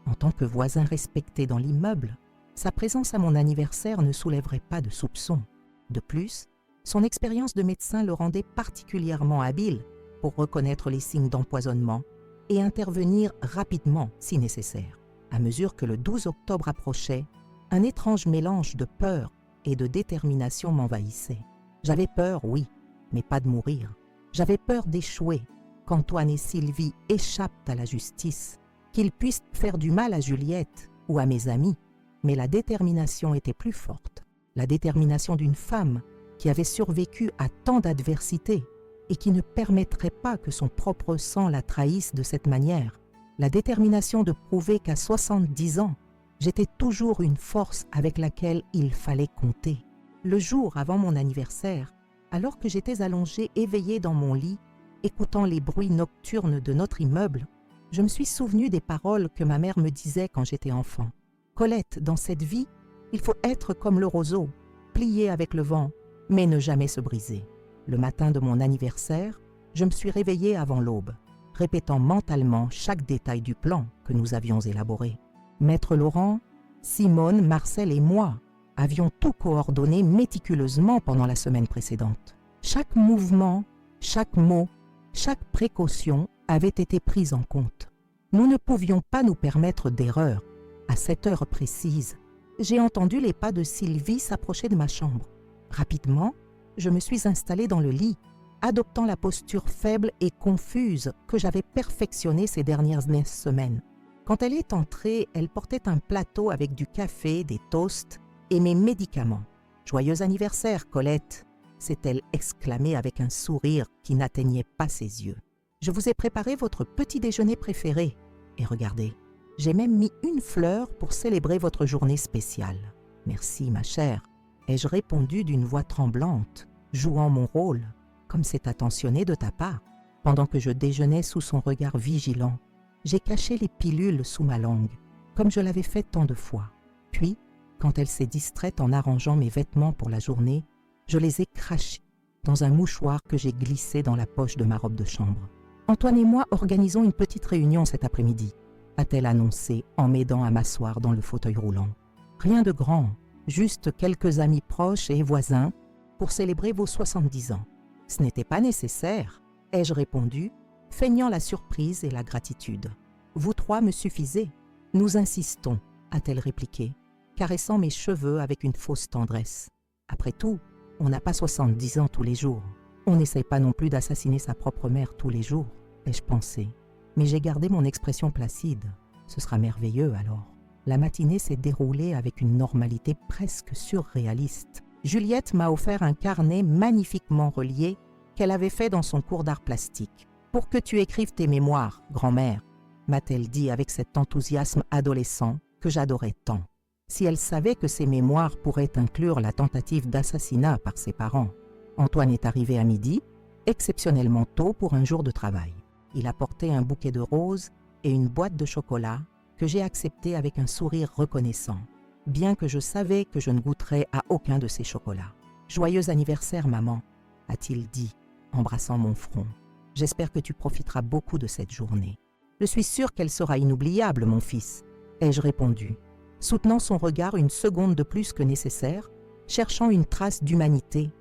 En tant que voisin respecté dans l'immeuble, sa présence à mon anniversaire ne soulèverait pas de soupçons. De plus, son expérience de médecin le rendait particulièrement habile pour reconnaître les signes d'empoisonnement et intervenir rapidement si nécessaire. À mesure que le 12 octobre approchait, un étrange mélange de peur et de détermination m'envahissait. J'avais peur, oui, mais pas de mourir. J'avais peur d'échouer, qu'Antoine et Sylvie échappent à la justice, qu'ils puissent faire du mal à Juliette ou à mes amis. Mais la détermination était plus forte. La détermination d'une femme qui avait survécu à tant d'adversités et qui ne permettrait pas que son propre sang la trahisse de cette manière. La détermination de prouver qu'à 70 ans, j'étais toujours une force avec laquelle il fallait compter. Le jour avant mon anniversaire, alors que j'étais allongée éveillée dans mon lit, écoutant les bruits nocturnes de notre immeuble, je me suis souvenu des paroles que ma mère me disait quand j'étais enfant. « Colette, dans cette vie, il faut être comme le roseau, plier avec le vent, mais ne jamais se briser. » Le matin de mon anniversaire, je me suis réveillée avant l'aube, répétant mentalement chaque détail du plan que nous avions élaboré. Maître Laurent, Simone, Marcel et moi avions tout coordonné méticuleusement pendant la semaine précédente. Chaque mouvement, chaque mot, chaque précaution avait été prise en compte. Nous ne pouvions pas nous permettre d'erreur. À cette heure précise, j'ai entendu les pas de Sylvie s'approcher de ma chambre. Rapidement, je me suis installée dans le lit, adoptant la posture faible et confuse que j'avais perfectionnée ces dernières semaines. Quand elle est entrée, elle portait un plateau avec du café, des toasts et mes médicaments. « Joyeux anniversaire, Colette !» s'est-elle exclamée avec un sourire qui n'atteignait pas ses yeux. « Je vous ai préparé votre petit déjeuner préféré. Et regardez, j'ai même mis une fleur pour célébrer votre journée spéciale. »« Merci, ma chère !» ai-je répondu d'une voix tremblante, jouant mon rôle, comme c'est attentionné de ta part. Pendant que je déjeunais sous son regard vigilant, j'ai caché les pilules sous ma langue, comme je l'avais fait tant de fois. Puis, quand elle s'est distraite en arrangeant mes vêtements pour la journée, je les ai crachés dans un mouchoir que j'ai glissé dans la poche de ma robe de chambre. « Antoine et moi organisons une petite réunion cet après-midi », a-t-elle annoncé en m'aidant à m'asseoir dans le fauteuil roulant. « Rien de grand, juste quelques amis proches et voisins pour célébrer vos 70 ans. » « Ce n'était pas nécessaire, ai-je répondu, feignant la surprise et la gratitude. « Vous trois me suffisez. Nous insistons, » a-t-elle répliqué, caressant mes cheveux avec une fausse tendresse. Après tout, on n'a pas 70 ans tous les jours. On n'essaye pas non plus d'assassiner sa propre mère tous les jours, ai-je pensé. Mais j'ai gardé mon expression placide. Ce sera merveilleux alors. La matinée s'est déroulée avec une normalité presque surréaliste. Juliette m'a offert un carnet magnifiquement relié qu'elle avait fait dans son cours d'art plastique. « Pour que tu écrives tes mémoires, grand-mère », m'a-t-elle dit avec cet enthousiasme adolescent que j'adorais tant. Si elle savait que ces mémoires pourraient inclure la tentative d'assassinat par ses parents. Antoine est arrivé à midi, exceptionnellement tôt pour un jour de travail. Il apportait un bouquet de roses et une boîte de chocolat que j'ai accepté avec un sourire reconnaissant, bien que je savais que je ne goûterais à aucun de ces chocolats. « Joyeux anniversaire, maman », a-t-il dit, embrassant mon front. « J'espère que tu profiteras beaucoup de cette journée. »« Je suis sûre qu'elle sera inoubliable, mon fils, » ai-je répondu, soutenant son regard une seconde de plus que nécessaire, cherchant une trace d'humanité,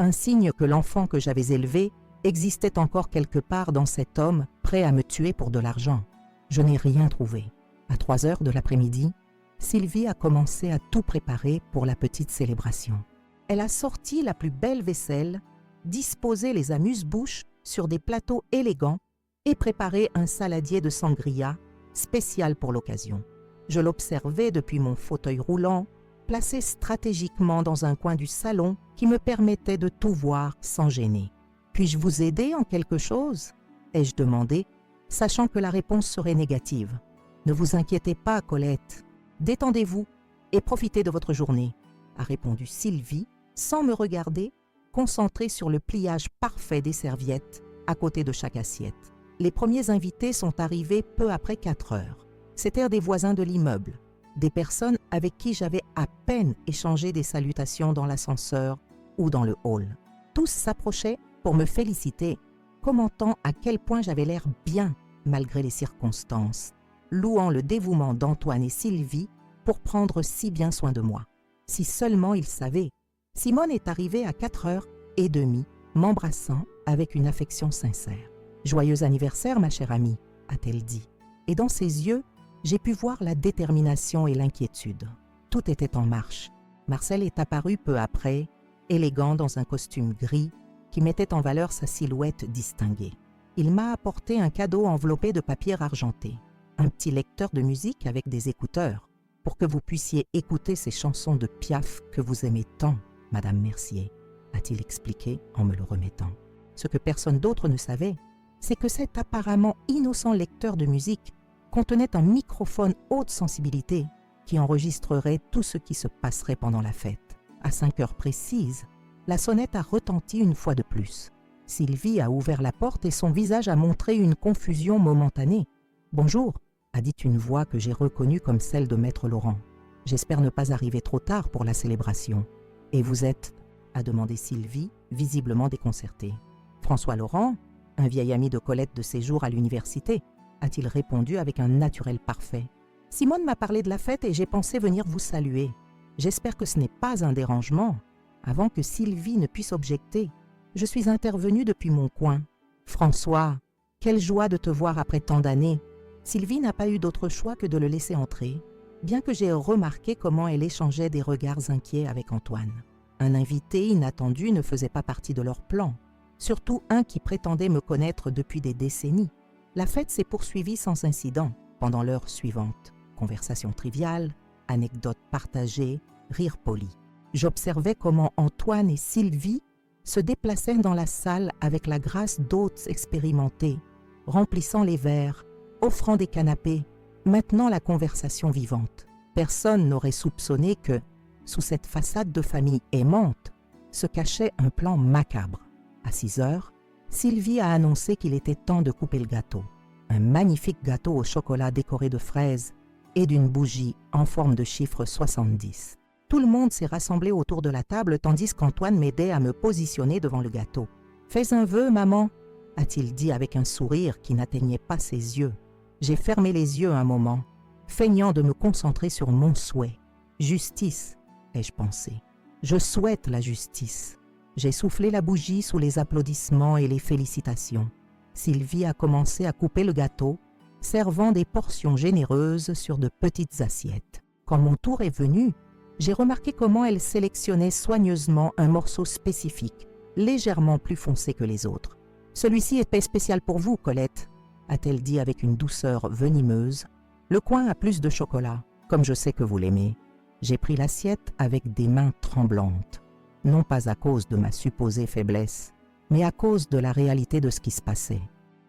un signe que l'enfant que j'avais élevé existait encore quelque part dans cet homme prêt à me tuer pour de l'argent. Je n'ai rien trouvé. À 3 heures de l'après-midi, Sylvie a commencé à tout préparer pour la petite célébration. Elle a sorti la plus belle vaisselle, disposé les amuse-bouches sur des plateaux élégants et préparé un saladier de sangria spécial pour l'occasion. Je l'observais depuis mon fauteuil roulant, placé stratégiquement dans un coin du salon qui me permettait de tout voir sans gêner. « Puis-je vous aider en quelque chose ?» ai-je demandé, sachant que la réponse serait négative. « Ne vous inquiétez pas, Colette. Détendez-vous et profitez de votre journée, » a répondu Sylvie, sans me regarder, concentrée sur le pliage parfait des serviettes à côté de chaque assiette. Les premiers invités sont arrivés peu après 4 heures. C'étaient des voisins de l'immeuble, des personnes avec qui j'avais à peine échangé des salutations dans l'ascenseur ou dans le hall. Tous s'approchaient pour me féliciter, commentant à quel point j'avais l'air bien malgré les circonstances, louant le dévouement d'Antoine et Sylvie pour prendre si bien soin de moi. Si seulement ils savaient. Simone est arrivée à 4h30, m'embrassant avec une affection sincère. « Joyeux anniversaire, ma chère amie », a-t-elle dit. Et dans ses yeux, j'ai pu voir la détermination et l'inquiétude. Tout était en marche. Marcel est apparu peu après, élégant dans un costume gris qui mettait en valeur sa silhouette distinguée. Il m'a apporté un cadeau enveloppé de papier argenté, un petit lecteur de musique avec des écouteurs, pour que vous puissiez écouter ces chansons de Piaf que vous aimez tant, Madame Mercier, a-t-il expliqué en me le remettant. Ce que personne d'autre ne savait, c'est que cet apparemment innocent lecteur de musique contenait un microphone haute sensibilité qui enregistrerait tout ce qui se passerait pendant la fête. À 5 heures précises, la sonnette a retenti une fois de plus. Sylvie a ouvert la porte et son visage a montré une confusion momentanée. « Bonjour », a dit une voix que j'ai reconnue comme celle de Maître Laurent. « J'espère ne pas arriver trop tard pour la célébration. »« Et vous êtes ?» a demandé Sylvie, visiblement déconcertée. « François Laurent, un vieil ami de Colette de ses jours à l'université, » a-t-il répondu avec un naturel parfait. « Simone m'a parlé de la fête et j'ai pensé venir vous saluer. J'espère que ce n'est pas un dérangement. » Avant que Sylvie ne puisse objecter, je suis intervenue depuis mon coin. « François, quelle joie de te voir après tant d'années. » Sylvie n'a pas eu d'autre choix que de le laisser entrer, bien que j'ai remarqué comment elle échangeait des regards inquiets avec Antoine. Un invité inattendu ne faisait pas partie de leur plan, surtout un qui prétendait me connaître depuis des décennies. La fête s'est poursuivie sans incident pendant l'heure suivante. Conversation triviale, anecdotes partagées, rires polis. J'observais comment Antoine et Sylvie se déplaçaient dans la salle avec la grâce d'hôtes expérimentés, remplissant les verres, offrant des canapés, maintenant la conversation vivante. Personne n'aurait soupçonné que, sous cette façade de famille aimante, se cachait un plan macabre. À 6 heures, Sylvie a annoncé qu'il était temps de couper le gâteau. Un magnifique gâteau au chocolat décoré de fraises et d'une bougie en forme de chiffre 70. Tout le monde s'est rassemblé autour de la table tandis qu'Antoine m'aidait à me positionner devant le gâteau. « Fais un vœu, maman » a-t-il dit avec un sourire qui n'atteignait pas ses yeux. J'ai fermé les yeux un moment, feignant de me concentrer sur mon souhait. « Justice » ai-je pensé. « Je souhaite la justice ». J'ai soufflé la bougie sous les applaudissements et les félicitations. Sylvie a commencé à couper le gâteau, servant des portions généreuses sur de petites assiettes. Quand mon tour est venu, j'ai remarqué comment elle sélectionnait soigneusement un morceau spécifique, légèrement plus foncé que les autres. « Celui-ci est spécial pour vous, Colette », a-t-elle dit avec une douceur venimeuse. « Le coin a plus de chocolat, comme je sais que vous l'aimez. » J'ai pris l'assiette avec des mains tremblantes, non pas à cause de ma supposée faiblesse, mais à cause de la réalité de ce qui se passait.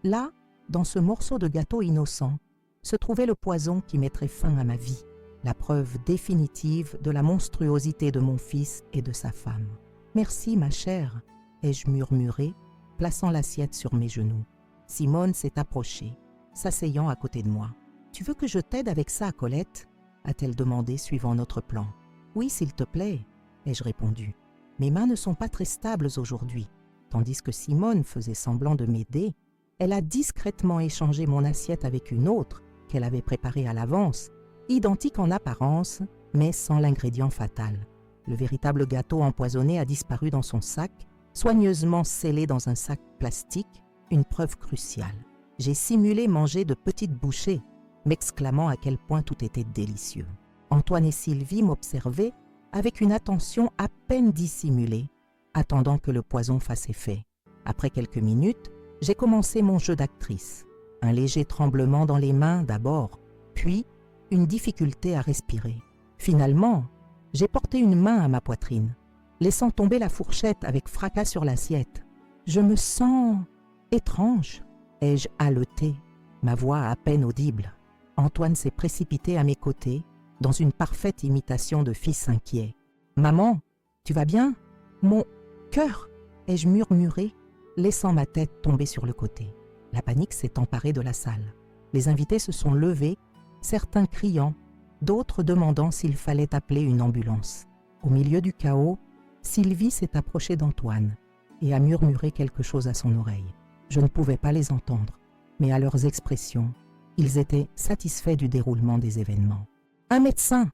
Là, dans ce morceau de gâteau innocent, se trouvait le poison qui mettrait fin à ma vie, la preuve définitive de la monstruosité de mon fils et de sa femme. « Merci, ma chère », ai-je murmuré, plaçant l'assiette sur mes genoux. Simone s'est approchée, s'asseyant à côté de moi. « Tu veux que je t'aide avec ça, Colette ?» a-t-elle demandé suivant notre plan. « Oui, s'il te plaît », ai-je répondu. « Mes mains ne sont pas très stables aujourd'hui. » Tandis que Simone faisait semblant de m'aider, elle a discrètement échangé mon assiette avec une autre qu'elle avait préparée à l'avance, identique en apparence, mais sans l'ingrédient fatal. Le véritable gâteau empoisonné a disparu dans son sac soigneusement scellée dans un sac plastique, une preuve cruciale. J'ai simulé manger de petites bouchées, m'exclamant à quel point tout était délicieux. Antoine et Sylvie m'observaient avec une attention à peine dissimulée, attendant que le poison fasse effet. Après quelques minutes, j'ai commencé mon jeu d'actrice. Un léger tremblement dans les mains d'abord, puis une difficulté à respirer. Finalement, j'ai porté une main à ma poitrine, laissant tomber la fourchette avec fracas sur l'assiette. « Je me sens étrange », ai-je haleté, ma voix à peine audible. Antoine s'est précipité à mes côtés, dans une parfaite imitation de fils inquiet. « Maman, tu vas bien ? Mon cœur !» ai-je murmuré, laissant ma tête tomber sur le côté. La panique s'est emparée de la salle. Les invités se sont levés, certains criant, d'autres demandant s'il fallait appeler une ambulance. Au milieu du chaos, Sylvie s'est approchée d'Antoine et a murmuré quelque chose à son oreille. Je ne pouvais pas les entendre, mais à leurs expressions, ils étaient satisfaits du déroulement des événements. « Un médecin !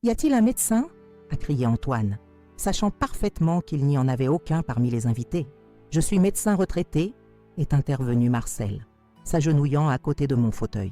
Y a-t-il un médecin ?» a crié Antoine, sachant parfaitement qu'il n'y en avait aucun parmi les invités. « Je suis médecin retraité », est intervenu Marcel, s'agenouillant à côté de mon fauteuil.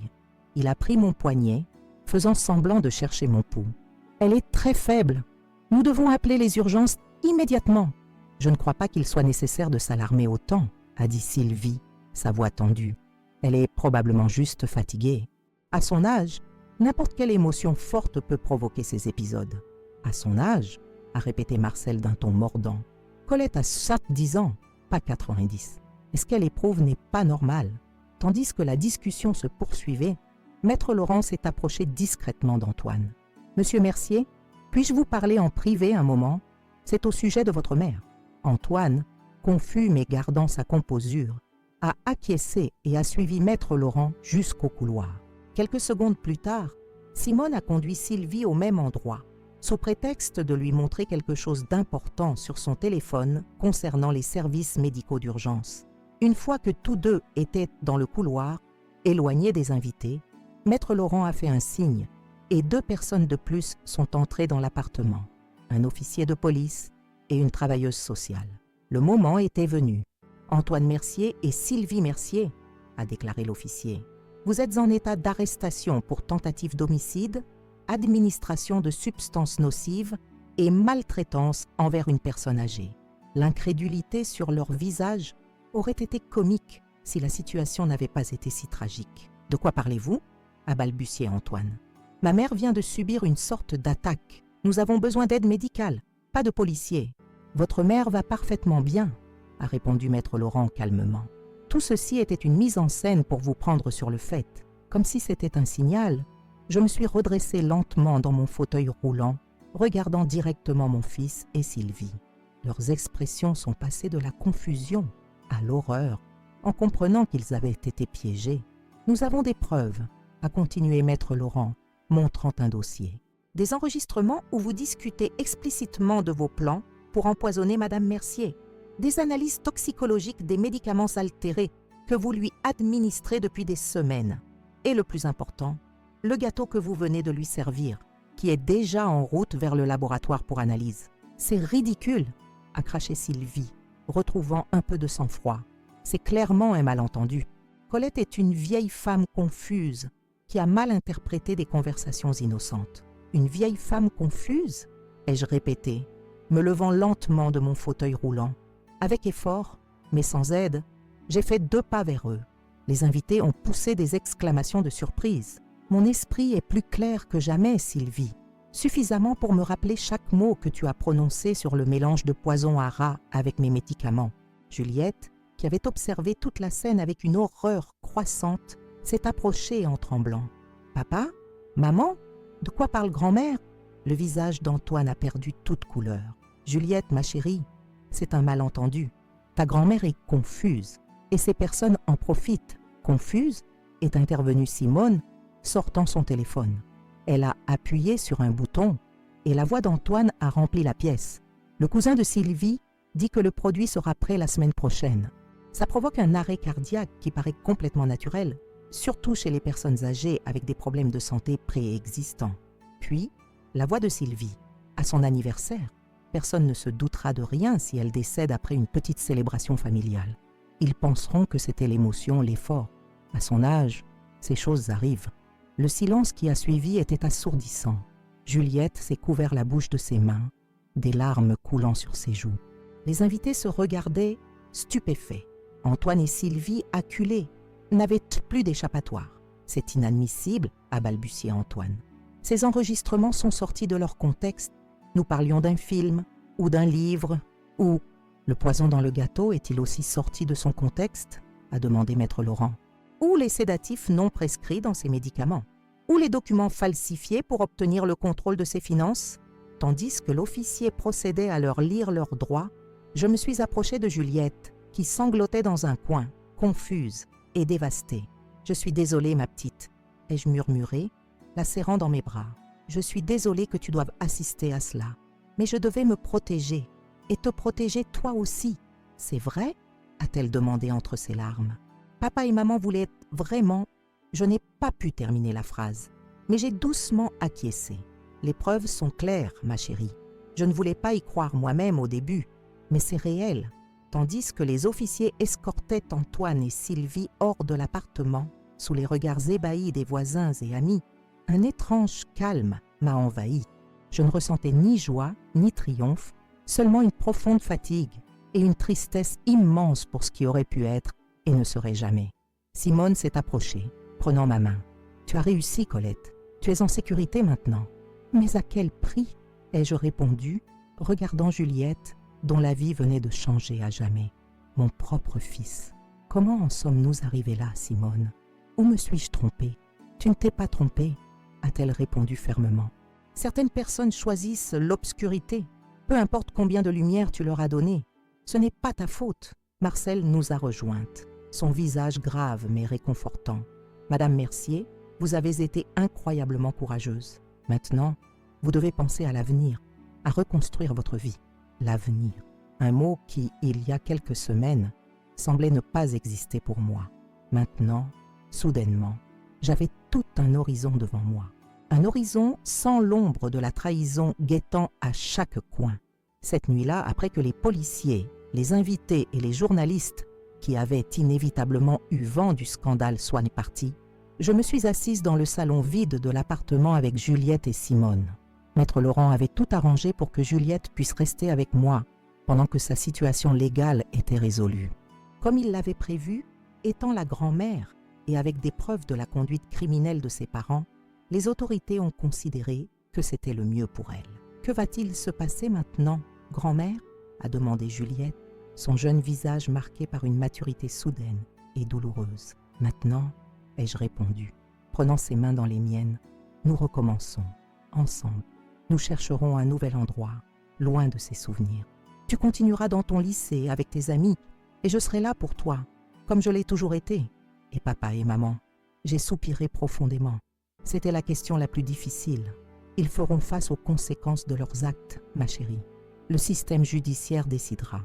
Il a pris mon poignet, faisant semblant de chercher mon pouls. « Elle est très faible. Nous devons appeler les urgences immédiatement. » « Je ne crois pas qu'il soit nécessaire de s'alarmer autant, » a dit Sylvie, sa voix tendue. Elle est probablement juste fatiguée. À son âge, n'importe quelle émotion forte peut provoquer ces épisodes. À son âge, a répété Marcel d'un ton mordant. Colette a 70 ans, pas 90. Et ce qu'elle éprouve n'est pas normal. Tandis que la discussion se poursuivait, Maître Laurent s'est approché discrètement d'Antoine. « Monsieur Mercier, puis-je vous parler en privé un moment ? C'est au sujet de votre mère. » Antoine, confus mais gardant sa composure, a acquiescé et a suivi Maître Laurent jusqu'au couloir. Quelques secondes plus tard, Simone a conduit Sylvie au même endroit, sous prétexte de lui montrer quelque chose d'important sur son téléphone concernant les services médicaux d'urgence. Une fois que tous deux étaient dans le couloir, éloignés des invités, Maître Laurent a fait un signe et 2 personnes de plus sont entrées dans l'appartement, un officier de police et une travailleuse sociale. Le moment était venu. « Antoine Mercier et Sylvie Mercier », a déclaré l'officier. « Vous êtes en état d'arrestation pour tentative d'homicide, administration de substances nocives et maltraitance envers une personne âgée. » L'incrédulité sur leur visage aurait été comique si la situation n'avait pas été si tragique. « De quoi parlez-vous » a balbutié Antoine. « Ma mère vient de subir une sorte d'attaque. Nous avons besoin d'aide médicale, pas de policiers. »« Votre mère va parfaitement bien », a répondu Maître Laurent calmement. Tout ceci était une mise en scène pour vous prendre sur le fait. Comme si c'était un signal, je me suis redressé lentement dans mon fauteuil roulant, regardant directement mon fils et Sylvie. Leurs expressions sont passées de la confusion à l'horreur, en comprenant qu'ils avaient été piégés. « Nous avons des preuves », a continué Maître Laurent, montrant un dossier. « Des enregistrements où vous discutez explicitement de vos plans pour empoisonner Madame Mercier. Des analyses toxicologiques des médicaments altérés que vous lui administrez depuis des semaines. Et le plus important, le gâteau que vous venez de lui servir, qui est déjà en route vers le laboratoire pour analyse. C'est ridicule, a craché Sylvie, retrouvant un peu de sang-froid. C'est clairement un malentendu. Colette est une vieille femme confuse qui a mal interprété des conversations innocentes. Une vieille femme confuse, ai-je répété, me levant lentement de mon fauteuil roulant. Avec effort, mais sans aide, j'ai fait 2 pas vers eux. Les invités ont poussé des exclamations de surprise. Mon esprit est plus clair que jamais, Sylvie. Suffisamment pour me rappeler chaque mot que tu as prononcé sur le mélange de poison à rat avec mes médicaments. Juliette, qui avait observé toute la scène avec une horreur croissante, s'est approchée en tremblant. « Papa ? Maman ? De quoi parle grand-mère » Le visage d'Antoine a perdu toute couleur. « Juliette, ma chérie, c'est un malentendu. Ta grand-mère est confuse et ces personnes en profitent. » Confuse, est intervenue Simone, sortant son téléphone. Elle a appuyé sur un bouton et la voix d'Antoine a rempli la pièce. Le cousin de Sylvie dit que le produit sera prêt la semaine prochaine. Ça provoque un arrêt cardiaque qui paraît complètement naturel, surtout chez les personnes âgées avec des problèmes de santé préexistants. Puis, la voix de Sylvie. À son anniversaire, Personne ne se doutera de rien si elle décède après une petite célébration familiale. Ils penseront que c'était l'émotion, l'effort. À son âge, ces choses arrivent. Le silence qui a suivi était assourdissant. Juliette s'est couvert la bouche de ses mains, des larmes coulant sur ses joues. Les invités se regardaient stupéfaits. Antoine et Sylvie, acculés, n'avaient plus d'échappatoire. « C'est inadmissible », a balbutié Antoine. Ces enregistrements sont sortis de leur contexte. Nous parlions d'un film, ou d'un livre, ou... Le poison dans le gâteau est-il aussi sorti de son contexte ? A demandé Maître Laurent. Ou les sédatifs non prescrits dans ses médicaments ? Ou les documents falsifiés pour obtenir le contrôle de ses finances ? Tandis que l'officier procédait à leur lire leurs droits, je me suis approchée de Juliette, qui sanglotait dans un coin, confuse et dévastée. « Je suis désolée, ma petite », ai-je murmuré, la serrant dans mes bras. « Je suis désolée que tu doives assister à cela. Mais je devais me protéger, et te protéger toi aussi. C'est vrai ?» a-t-elle demandé entre ses larmes. Papa et maman voulaient vraiment... Je n'ai pas pu terminer la phrase, mais j'ai doucement acquiescé. Les preuves sont claires, ma chérie. Je ne voulais pas y croire moi-même au début, mais c'est réel. Tandis que les officiers escortaient Antoine et Sylvie hors de l'appartement, sous les regards ébahis des voisins et amis, un étrange calme m'a envahi. Je ne ressentais ni joie, ni triomphe, seulement une profonde fatigue et une tristesse immense pour ce qui aurait pu être et ne serait jamais. Simone s'est approchée, prenant ma main. « Tu as réussi, Colette. Tu es en sécurité maintenant. »« Mais à quel prix ?» ai-je répondu, regardant Juliette, dont la vie venait de changer à jamais. Mon propre fils. Comment en sommes-nous arrivés là, Simone ? Où me suis-je trompée ? Tu ne t'es pas trompée, a-t-elle répondu fermement. Certaines personnes choisissent l'obscurité. Peu importe combien de lumière tu leur as donné. Ce n'est pas ta faute. Marcel nous a rejointes, son visage grave mais réconfortant. Madame Mercier, vous avez été incroyablement courageuse. Maintenant, vous devez penser à l'avenir, à reconstruire votre vie. L'avenir, un mot qui, il y a quelques semaines, semblait ne pas exister pour moi. Maintenant, soudainement, j'avais tout un horizon devant moi. Un horizon sans l'ombre de la trahison guettant à chaque coin. Cette nuit-là, après que les policiers, les invités et les journalistes qui avaient inévitablement eu vent du scandale soient partis, je me suis assise dans le salon vide de l'appartement avec Juliette et Simone. Maître Laurent avait tout arrangé pour que Juliette puisse rester avec moi pendant que sa situation légale était résolue. Comme il l'avait prévu, étant la grand-mère et avec des preuves de la conduite criminelle de ses parents, les autorités ont considéré que c'était le mieux pour elle. « Que va-t-il se passer maintenant, grand-mère » a demandé Juliette, son jeune visage marqué par une maturité soudaine et douloureuse. « Maintenant » ai-je répondu, prenant ses mains dans les miennes. « Nous recommençons, ensemble. Nous chercherons un nouvel endroit, loin de ces souvenirs. Tu continueras dans ton lycée avec tes amis et je serai là pour toi, comme je l'ai toujours été. » Et papa et maman, j'ai soupiré profondément. C'était la question la plus difficile. Ils feront face aux conséquences de leurs actes, ma chérie. Le système judiciaire décidera.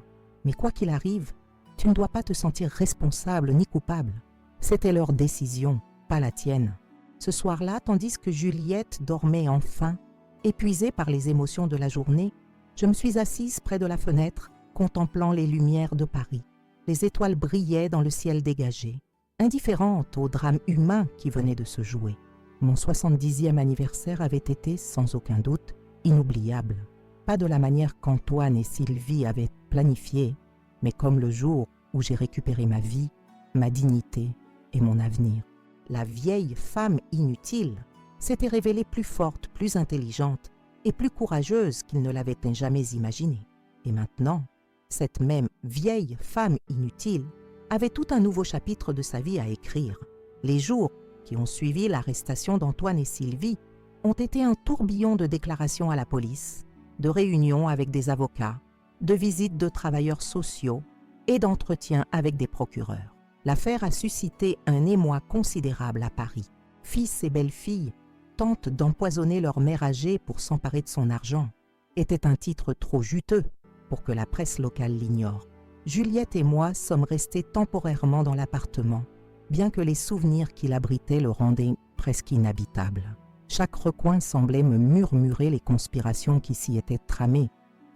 Mais quoi qu'il arrive, tu ne dois pas te sentir responsable ni coupable. C'était leur décision, pas la tienne. Ce soir-là, tandis que Juliette dormait enfin, épuisée par les émotions de la journée, je me suis assise près de la fenêtre, contemplant les lumières de Paris. Les étoiles brillaient dans le ciel dégagé, indifférente au drame humain qui venait de se jouer. Mon 70e anniversaire avait été, sans aucun doute, inoubliable. Pas de la manière qu'Antoine et Sylvie avaient planifié, mais comme le jour où j'ai récupéré ma vie, ma dignité et mon avenir. La vieille femme inutile s'était révélée plus forte, plus intelligente et plus courageuse qu'il ne l'avait jamais imaginé. Et maintenant, cette même vieille femme inutile avait tout un nouveau chapitre de sa vie à écrire. Les jours qui ont suivi l'arrestation d'Antoine et Sylvie ont été un tourbillon de déclarations à la police, de réunions avec des avocats, de visites de travailleurs sociaux et d'entretiens avec des procureurs. L'affaire a suscité un émoi considérable à Paris. Fils et belle-fille tentent d'empoisonner leur mère âgée pour s'emparer de son argent. Était un titre trop juteux pour que la presse locale l'ignore. Juliette et moi sommes restés temporairement dans l'appartement, bien que les souvenirs qu'il abritait le rendaient presque inhabitable. Chaque recoin semblait me murmurer les conspirations qui s'y étaient tramées.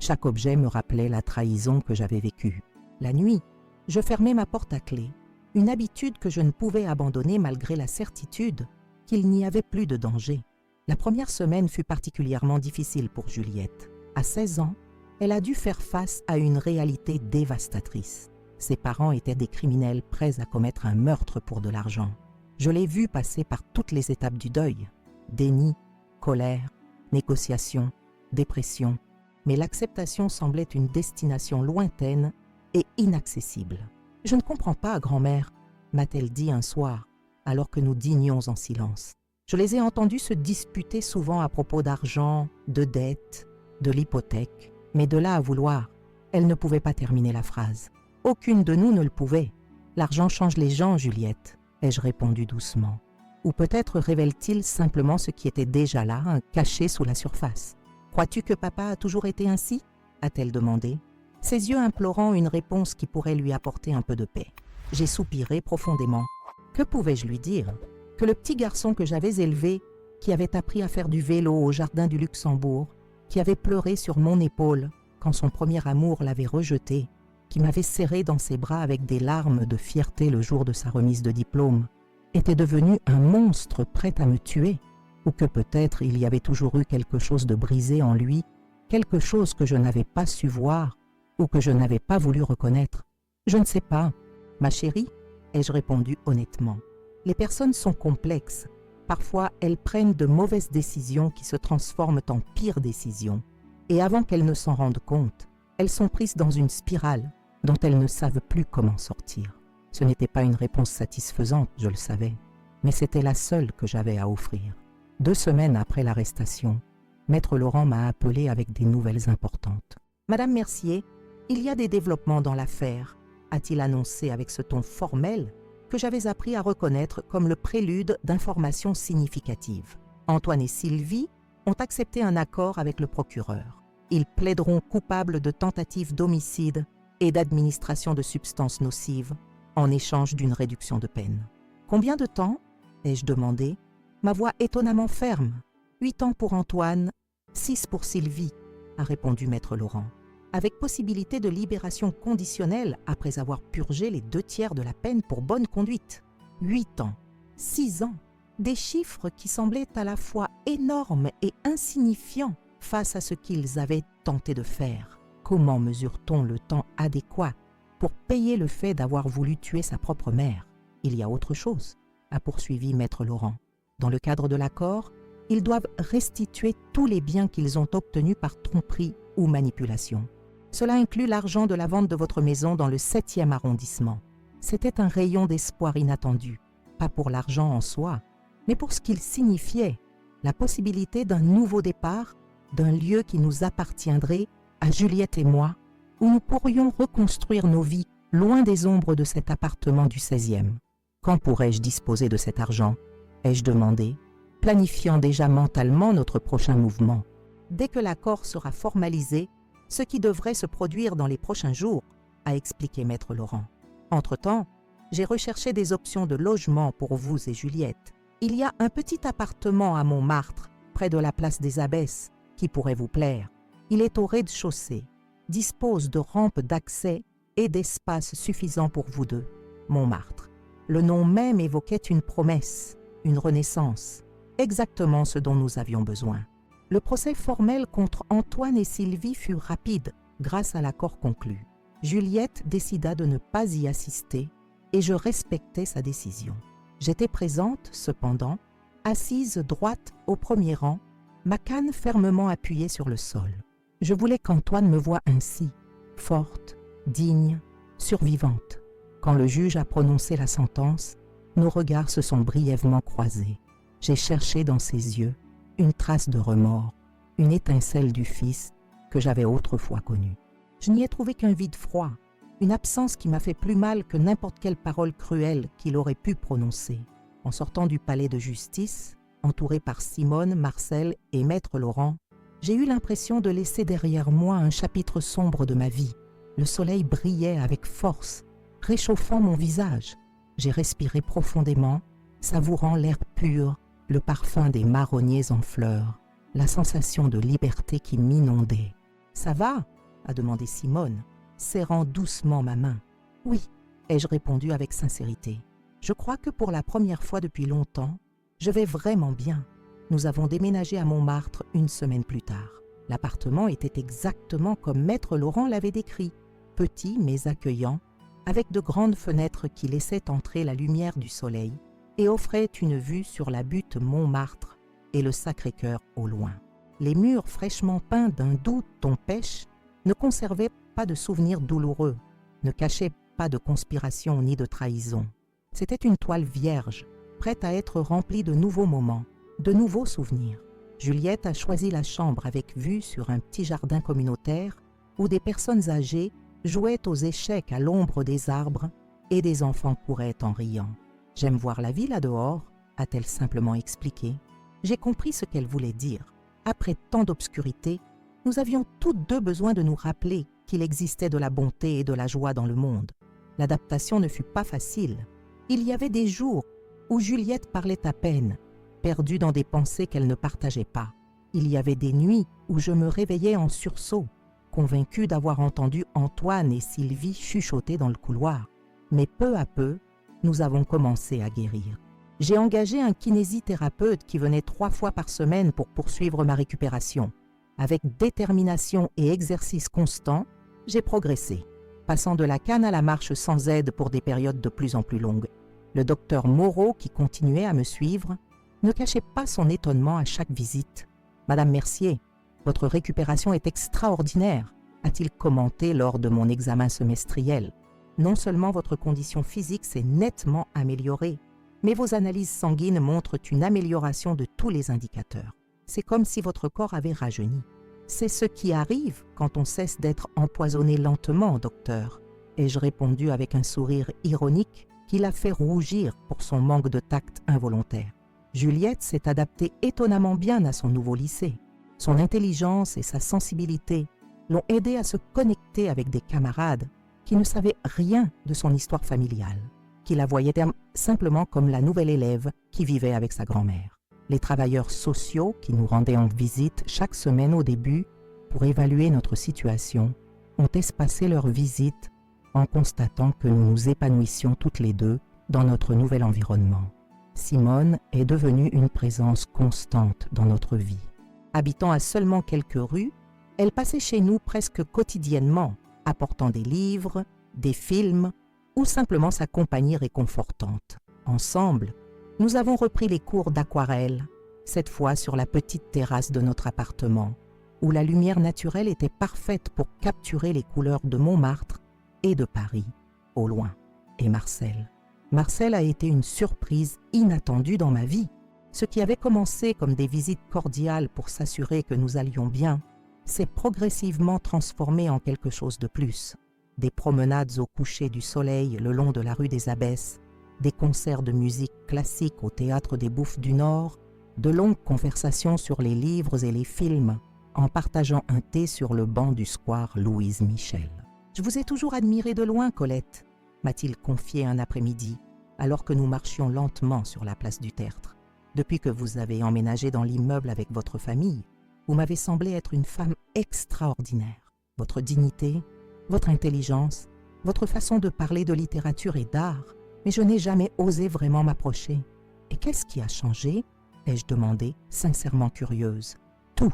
Chaque objet me rappelait la trahison que j'avais vécue. La nuit, je fermais ma porte à clé, une habitude que je ne pouvais abandonner malgré la certitude qu'il n'y avait plus de danger. La première semaine fut particulièrement difficile pour Juliette. À 16 ans, elle a dû faire face à une réalité dévastatrice. Ses parents étaient des criminels prêts à commettre un meurtre pour de l'argent. Je l'ai vue passer par toutes les étapes du deuil. Déni, colère, négociation, dépression. Mais l'acceptation semblait une destination lointaine et inaccessible. « Je ne comprends pas, grand-mère », m'a-t-elle dit un soir, alors que nous dînions en silence. Je les ai entendus se disputer souvent à propos d'argent, de dettes, de l'hypothèque. Mais de là à vouloir, elle ne pouvait pas terminer la phrase. Aucune de nous ne le pouvait. L'argent change les gens, Juliette, ai-je répondu doucement. Ou peut-être révèle-t-il simplement ce qui était déjà là, caché sous la surface. Crois-tu que papa a toujours été ainsi ? A-t-elle demandé, ses yeux implorant une réponse qui pourrait lui apporter un peu de paix. J'ai soupiré profondément. Que pouvais-je lui dire ? Que le petit garçon que j'avais élevé, qui avait appris à faire du vélo au jardin du Luxembourg, qui avait pleuré sur mon épaule quand son premier amour l'avait rejeté, qui m'avait serré dans ses bras avec des larmes de fierté le jour de sa remise de diplôme, était devenu un monstre prêt à me tuer, ou que peut-être il y avait toujours eu quelque chose de brisé en lui, quelque chose que je n'avais pas su voir ou que je n'avais pas voulu reconnaître. Je ne sais pas, ma chérie, ai-je répondu honnêtement. Les personnes sont complexes. Parfois, elles prennent de mauvaises décisions qui se transforment en pires décisions. Et avant qu'elles ne s'en rendent compte, elles sont prises dans une spirale dont elles ne savent plus comment sortir. Ce n'était pas une réponse satisfaisante, je le savais, mais c'était la seule que j'avais à offrir. 2 semaines après l'arrestation, Maître Laurent m'a appelé avec des nouvelles importantes. « Madame Mercier, il y a des développements dans l'affaire », a-t-il annoncé avec ce ton formel que j'avais appris à reconnaître comme le prélude d'informations significatives. Antoine et Sylvie ont accepté un accord avec le procureur. Ils plaideront coupables de tentative d'homicide et d'administration de substances nocives en échange d'une réduction de peine. « Combien de temps ?» ai-je demandé, ma voix étonnamment ferme. « 8 ans pour Antoine, 6 pour Sylvie », a répondu Maître Laurent, avec possibilité de libération conditionnelle après avoir purgé les 2/3 de la peine pour bonne conduite. 8 ans, 6 ans, des chiffres qui semblaient à la fois énormes et insignifiants face à ce qu'ils avaient tenté de faire. Comment mesure-t-on le temps adéquat pour payer le fait d'avoir voulu tuer sa propre mère ? Il y a autre chose, a poursuivi Maître Laurent. Dans le cadre de l'accord, ils doivent restituer tous les biens qu'ils ont obtenus par tromperie ou manipulation. Cela inclut l'argent de la vente de votre maison dans le 7e arrondissement. C'était un rayon d'espoir inattendu, pas pour l'argent en soi, mais pour ce qu'il signifiait, la possibilité d'un nouveau départ, d'un lieu qui nous appartiendrait, à Juliette et moi, où nous pourrions reconstruire nos vies loin des ombres de cet appartement du 16e. Quand pourrais-je disposer de cet argent ? Ai-je demandé, planifiant déjà mentalement notre prochain mouvement. Dès que l'accord sera formalisé, ce qui devrait se produire dans les prochains jours, a expliqué Maître Laurent. Entre-temps, j'ai recherché des options de logement pour vous et Juliette. Il y a un petit appartement à Montmartre, près de la place des Abbesses, qui pourrait vous plaire. Il est au rez-de-chaussée, dispose de rampes d'accès et d'espace suffisant pour vous deux. Montmartre. Le nom même évoquait une promesse, une renaissance, exactement ce dont nous avions besoin. Le procès formel contre Antoine et Sylvie fut rapide grâce à l'accord conclu. Juliette décida de ne pas y assister et je respectais sa décision. J'étais présente, cependant, assise droite au premier rang, ma canne fermement appuyée sur le sol. Je voulais qu'Antoine me voie ainsi, forte, digne, survivante. Quand le juge a prononcé la sentence, nos regards se sont brièvement croisés. J'ai cherché dans ses yeux une trace de remords, une étincelle du fils que j'avais autrefois connu. Je n'y ai trouvé qu'un vide froid, une absence qui m'a fait plus mal que n'importe quelle parole cruelle qu'il aurait pu prononcer. En sortant du palais de justice, entouré par Simone, Marcel et Maître Laurent, j'ai eu l'impression de laisser derrière moi un chapitre sombre de ma vie. Le soleil brillait avec force, réchauffant mon visage. J'ai respiré profondément, savourant l'air pur, le parfum des marronniers en fleurs, la sensation de liberté qui m'inondait. « Ça va ?» a demandé Simone, serrant doucement ma main. « Oui, ai-je répondu avec sincérité. Je crois que pour la première fois depuis longtemps, je vais vraiment bien. Nous avons déménagé à Montmartre une semaine plus tard. L'appartement était exactement comme Maître Laurent l'avait décrit, petit mais accueillant, avec de grandes fenêtres qui laissaient entrer la lumière du soleil et offraient une vue sur la butte Montmartre et le Sacré-Cœur au loin. Les murs fraîchement peints d'un doux ton pêche ne conservaient pas de souvenirs douloureux, ne cachaient pas de conspiration ni de trahison. C'était une toile vierge, prête à être remplie de nouveaux moments, de nouveaux souvenirs. Juliette a choisi la chambre avec vue sur un petit jardin communautaire où des personnes âgées jouaient aux échecs à l'ombre des arbres et des enfants couraient en riant. « J'aime voir la vie là-dehors », a-t-elle simplement expliqué. J'ai compris ce qu'elle voulait dire. Après tant d'obscurité, nous avions toutes deux besoin de nous rappeler qu'il existait de la bonté et de la joie dans le monde. L'adaptation ne fut pas facile. Il y avait des jours où Juliette parlait à peine, perdue dans des pensées qu'elle ne partageait pas. Il y avait des nuits où je me réveillais en sursaut, convaincue d'avoir entendu Antoine et Sylvie chuchoter dans le couloir. Mais peu à peu, nous avons commencé à guérir. J'ai engagé un kinésithérapeute qui venait 3 fois par semaine pour poursuivre ma récupération. Avec détermination et exercice constant, j'ai progressé, passant de la canne à la marche sans aide pour des périodes de plus en plus longues. Le docteur Moreau, qui continuait à me suivre, ne cachait pas son étonnement à chaque visite. « Madame Mercier, votre récupération est extraordinaire », a-t-il commenté lors de mon examen semestriel. « Non seulement votre condition physique s'est nettement améliorée, mais vos analyses sanguines montrent une amélioration de tous les indicateurs. C'est comme si votre corps avait rajeuni. C'est ce qui arrive quand on cesse d'être empoisonné lentement, docteur. » ai-je répondu avec un sourire ironique qui l'a fait rougir pour son manque de tact involontaire. Juliette s'est adaptée étonnamment bien à son nouveau lycée. Son intelligence et sa sensibilité l'ont aidée à se connecter avec des camarades qui ne savaient rien de son histoire familiale, qui la voyaient simplement comme la nouvelle élève qui vivait avec sa grand-mère. Les travailleurs sociaux qui nous rendaient en visite chaque semaine au début pour évaluer notre situation ont espacé leur visite en constatant que nous nous épanouissions toutes les deux dans notre nouvel environnement. Simone est devenue une présence constante dans notre vie. Habitant à seulement quelques rues, elle passait chez nous presque quotidiennement, apportant des livres, des films ou simplement sa compagnie réconfortante. Ensemble, nous avons repris les cours d'aquarelle, cette fois sur la petite terrasse de notre appartement, où la lumière naturelle était parfaite pour capturer les couleurs de Montmartre et de Paris, au loin, et Marcel. Marcel a été une surprise inattendue dans ma vie. Ce qui avait commencé comme des visites cordiales pour s'assurer que nous allions bien, s'est progressivement transformé en quelque chose de plus. Des promenades au coucher du soleil le long de la rue des Abbesses, des concerts de musique classique au Théâtre des Bouffes du Nord, de longues conversations sur les livres et les films, en partageant un thé sur le banc du square Louise Michel. « Je vous ai toujours admirée de loin, Colette », m'a-t-il confié un après-midi, alors que nous marchions lentement sur la place du Tertre. « Depuis que vous avez emménagé dans l'immeuble avec votre famille, vous m'avez semblé être une femme extraordinaire. Votre dignité, votre intelligence, votre façon de parler de littérature et d'art, mais je n'ai jamais osé vraiment m'approcher. Et qu'est-ce qui a changé ?» ai-je demandé, sincèrement curieuse. « Tout »,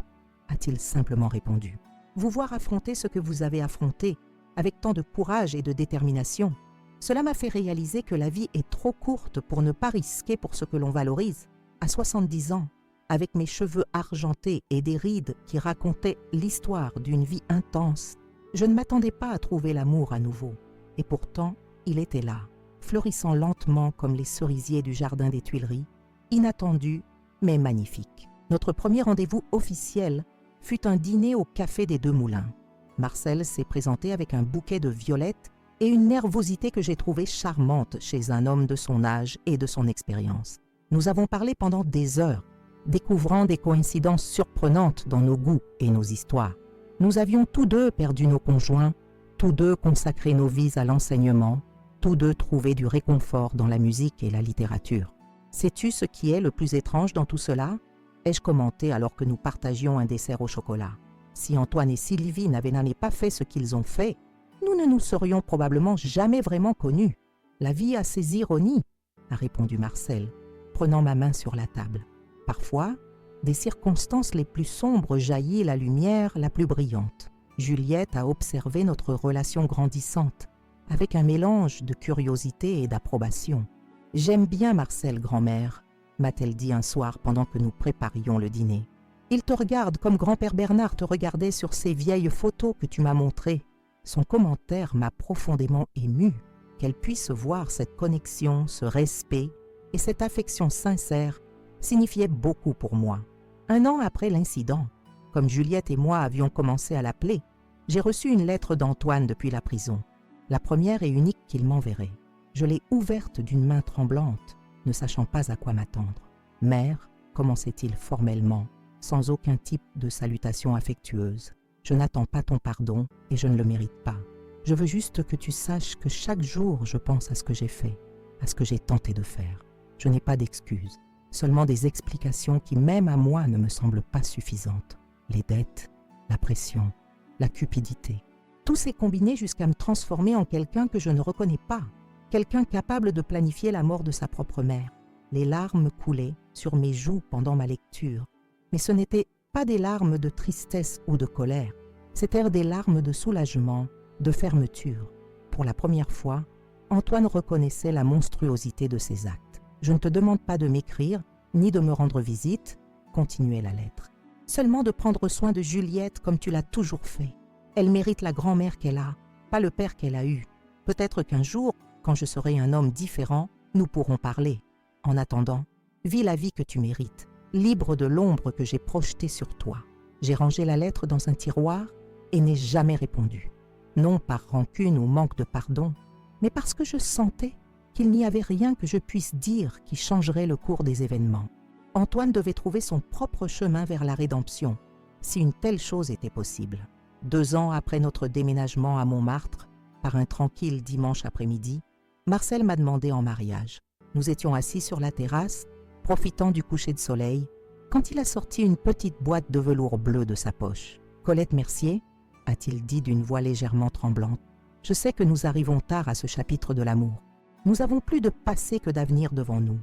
a-t-il simplement répondu. « Vous voir affronter ce que vous avez affronté, avec tant de courage et de détermination, cela m'a fait réaliser que la vie est trop courte pour ne pas risquer pour ce que l'on valorise. À 70 ans, avec mes cheveux argentés et des rides qui racontaient l'histoire d'une vie intense, je ne m'attendais pas à trouver l'amour à nouveau. Et pourtant, il était là, fleurissant lentement comme les cerisiers du jardin des Tuileries, inattendu mais magnifique. Notre premier rendez-vous officiel fut un dîner au Café des Deux Moulins. Marcel s'est présenté avec un bouquet de violettes et une nervosité que j'ai trouvée charmante chez un homme de son âge et de son expérience. Nous avons parlé pendant des heures, découvrant des coïncidences surprenantes dans nos goûts et nos histoires. Nous avions tous deux perdu nos conjoints, tous deux consacré nos vies à l'enseignement, tous deux trouvé du réconfort dans la musique et la littérature. Sais-tu ce qui est le plus étrange dans tout cela ? Ai-je commenté alors que nous partagions un dessert au chocolat. Si Antoine et Sylvie n'avaient pas fait ce qu'ils ont fait, nous ne nous serions probablement jamais vraiment connus. La vie a ses ironies, a répondu Marcel, prenant ma main sur la table. Parfois, des circonstances les plus sombres jaillit la lumière la plus brillante. Juliette a observé notre relation grandissante, avec un mélange de curiosité et d'approbation. « J'aime bien Marcel, grand-mère », m'a-t-elle dit un soir pendant que nous préparions le dîner. « Il te regarde comme grand-père Bernard te regardait sur ces vieilles photos que tu m'as montrées. » Son commentaire m'a profondément émue. Qu'elle puisse voir cette connexion, ce respect et cette affection sincère signifiait beaucoup pour moi. 1 an après l'incident, comme Juliette et moi avions commencé à l'appeler, j'ai reçu une lettre d'Antoine depuis la prison, la première et unique qu'il m'enverrait. Je l'ai ouverte d'une main tremblante, ne sachant pas à quoi m'attendre. « Mère », commençait-il formellement, sans aucun type de salutation affectueuse, « je n'attends pas ton pardon et je ne le mérite pas. Je veux juste que tu saches que chaque jour je pense à ce que j'ai fait, à ce que j'ai tenté de faire. Je n'ai pas d'excuses, seulement des explications qui même à moi ne me semblent pas suffisantes. Les dettes, la pression, la cupidité. Tout s'est combiné jusqu'à me transformer en quelqu'un que je ne reconnais pas, quelqu'un capable de planifier la mort de sa propre mère. Les larmes coulaient sur mes joues pendant ma lecture, mais ce n'étaient pas des larmes de tristesse ou de colère, c'étaient des larmes de soulagement, de fermeture. Pour la première fois, Antoine reconnaissait la monstruosité de ses actes. « Je ne te demande pas de m'écrire, ni de me rendre visite, » continuait la lettre. « Seulement de prendre soin de Juliette comme tu l'as toujours fait. Elle mérite la grand-mère qu'elle a, pas le père qu'elle a eu. Peut-être qu'un jour, quand je serai un homme différent, nous pourrons parler. En attendant, vis la vie que tu mérites, libre de l'ombre que j'ai projetée sur toi. » J'ai rangé la lettre dans un tiroir et n'ai jamais répondu. Non par rancune ou manque de pardon, mais parce que je sentais qu'il n'y avait rien que je puisse dire qui changerait le cours des événements. Antoine devait trouver son propre chemin vers la rédemption, si une telle chose était possible. 2 ans après notre déménagement à Montmartre, par un tranquille dimanche après-midi, Marcel m'a demandé en mariage. Nous étions assis sur la terrasse, profitant du coucher de soleil, quand il a sorti une petite boîte de velours bleu de sa poche. « Colette Mercier ?» a-t-il dit d'une voix légèrement tremblante. « Je sais que nous arrivons tard à ce chapitre de l'amour. Nous avons plus de passé que d'avenir devant nous.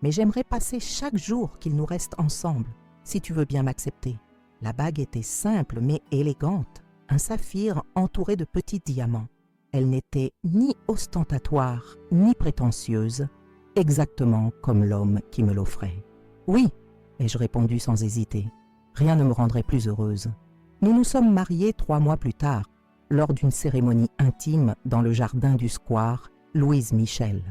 Mais j'aimerais passer chaque jour qu'il nous reste ensemble, si tu veux bien m'accepter. » La bague était simple mais élégante, un saphir entouré de petits diamants. Elle n'était ni ostentatoire ni prétentieuse, exactement comme l'homme qui me l'offrait. « Oui », ai-je répondu sans hésiter. Rien ne me rendrait plus heureuse. Nous nous sommes mariés 3 mois plus tard, lors d'une cérémonie intime dans le jardin du square Louise Michel.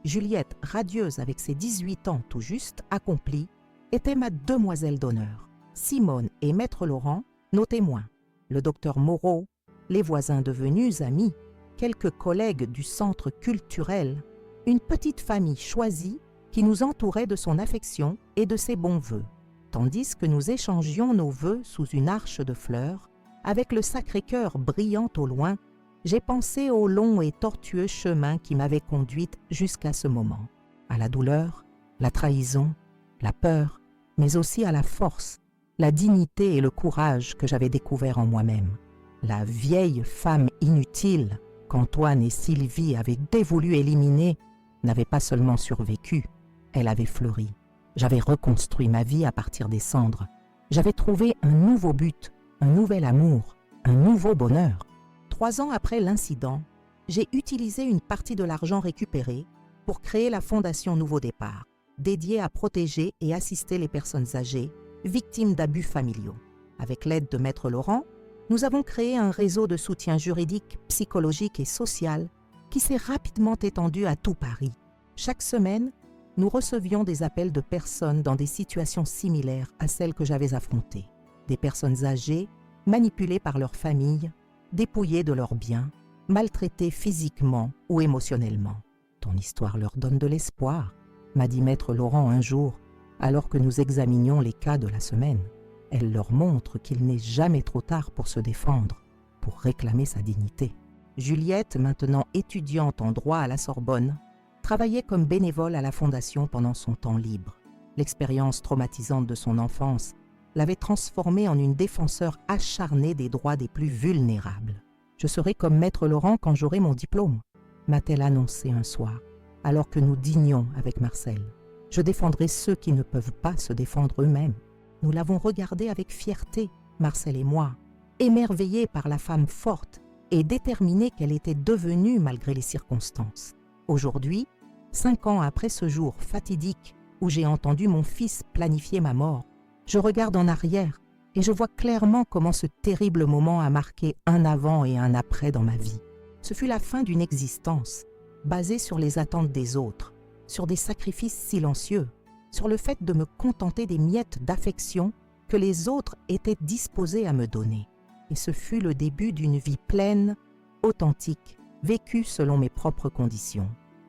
Juliette, radieuse avec ses 18 ans tout juste accomplis, était ma demoiselle d'honneur. Simone et Maître Laurent, nos témoins. Le docteur Moreau, les voisins devenus amis, quelques collègues du centre culturel, une petite famille choisie qui nous entourait de son affection et de ses bons vœux. Tandis que nous échangions nos vœux sous une arche de fleurs, avec le Sacré-Cœur brillant au loin, j'ai pensé au long et tortueux chemin qui m'avait conduite jusqu'à ce moment, à la douleur, la trahison, la peur, mais aussi à la force, la dignité et le courage que j'avais découvert en moi-même. La vieille femme inutile qu'Antoine et Sylvie avaient dévoulu éliminer n'avait pas seulement survécu, elle avait fleuri. J'avais reconstruit ma vie à partir des cendres. J'avais trouvé un nouveau but, un nouvel amour, un nouveau bonheur. 3 ans après l'incident, j'ai utilisé une partie de l'argent récupéré pour créer la Fondation Nouveau Départ, dédiée à protéger et assister les personnes âgées, victimes d'abus familiaux. Avec l'aide de Maître Laurent, nous avons créé un réseau de soutien juridique, psychologique et social qui s'est rapidement étendu à tout Paris. Chaque semaine, nous recevions des appels de personnes dans des situations similaires à celles que j'avais affrontées. Des personnes âgées, manipulées par leur famille, dépouillées de leurs biens, maltraitées physiquement ou émotionnellement. « Ton histoire leur donne de l'espoir », m'a dit Maître Laurent un jour, alors que nous examinions les cas de la semaine. Elle leur montre qu'il n'est jamais trop tard pour se défendre, pour réclamer sa dignité. Juliette, maintenant étudiante en droit à la Sorbonne, travaillait comme bénévole à la Fondation pendant son temps libre. L'expérience traumatisante de son enfance l'avait transformée en une défenseur acharnée des droits des plus vulnérables. « Je serai comme Maître Laurent quand j'aurai mon diplôme », m'a-t-elle annoncé un soir, alors que nous dînions avec Marcel. « Je défendrai ceux qui ne peuvent pas se défendre eux-mêmes. » Nous l'avons regardée avec fierté, Marcel et moi, émerveillés par la femme forte et déterminée qu'elle était devenue malgré les circonstances. Aujourd'hui, 5 ans après ce jour fatidique où j'ai entendu mon fils planifier ma mort, je regarde en arrière et je vois clairement comment ce terrible moment a marqué un avant et un après dans ma vie. Ce fut la fin d'une existence basée sur les attentes des autres, sur des sacrifices silencieux, sur le fait de me contenter des miettes d'affection que les autres étaient disposés à me donner. Et ce fut le début d'une vie pleine, authentique, vécue selon mes propres conditions.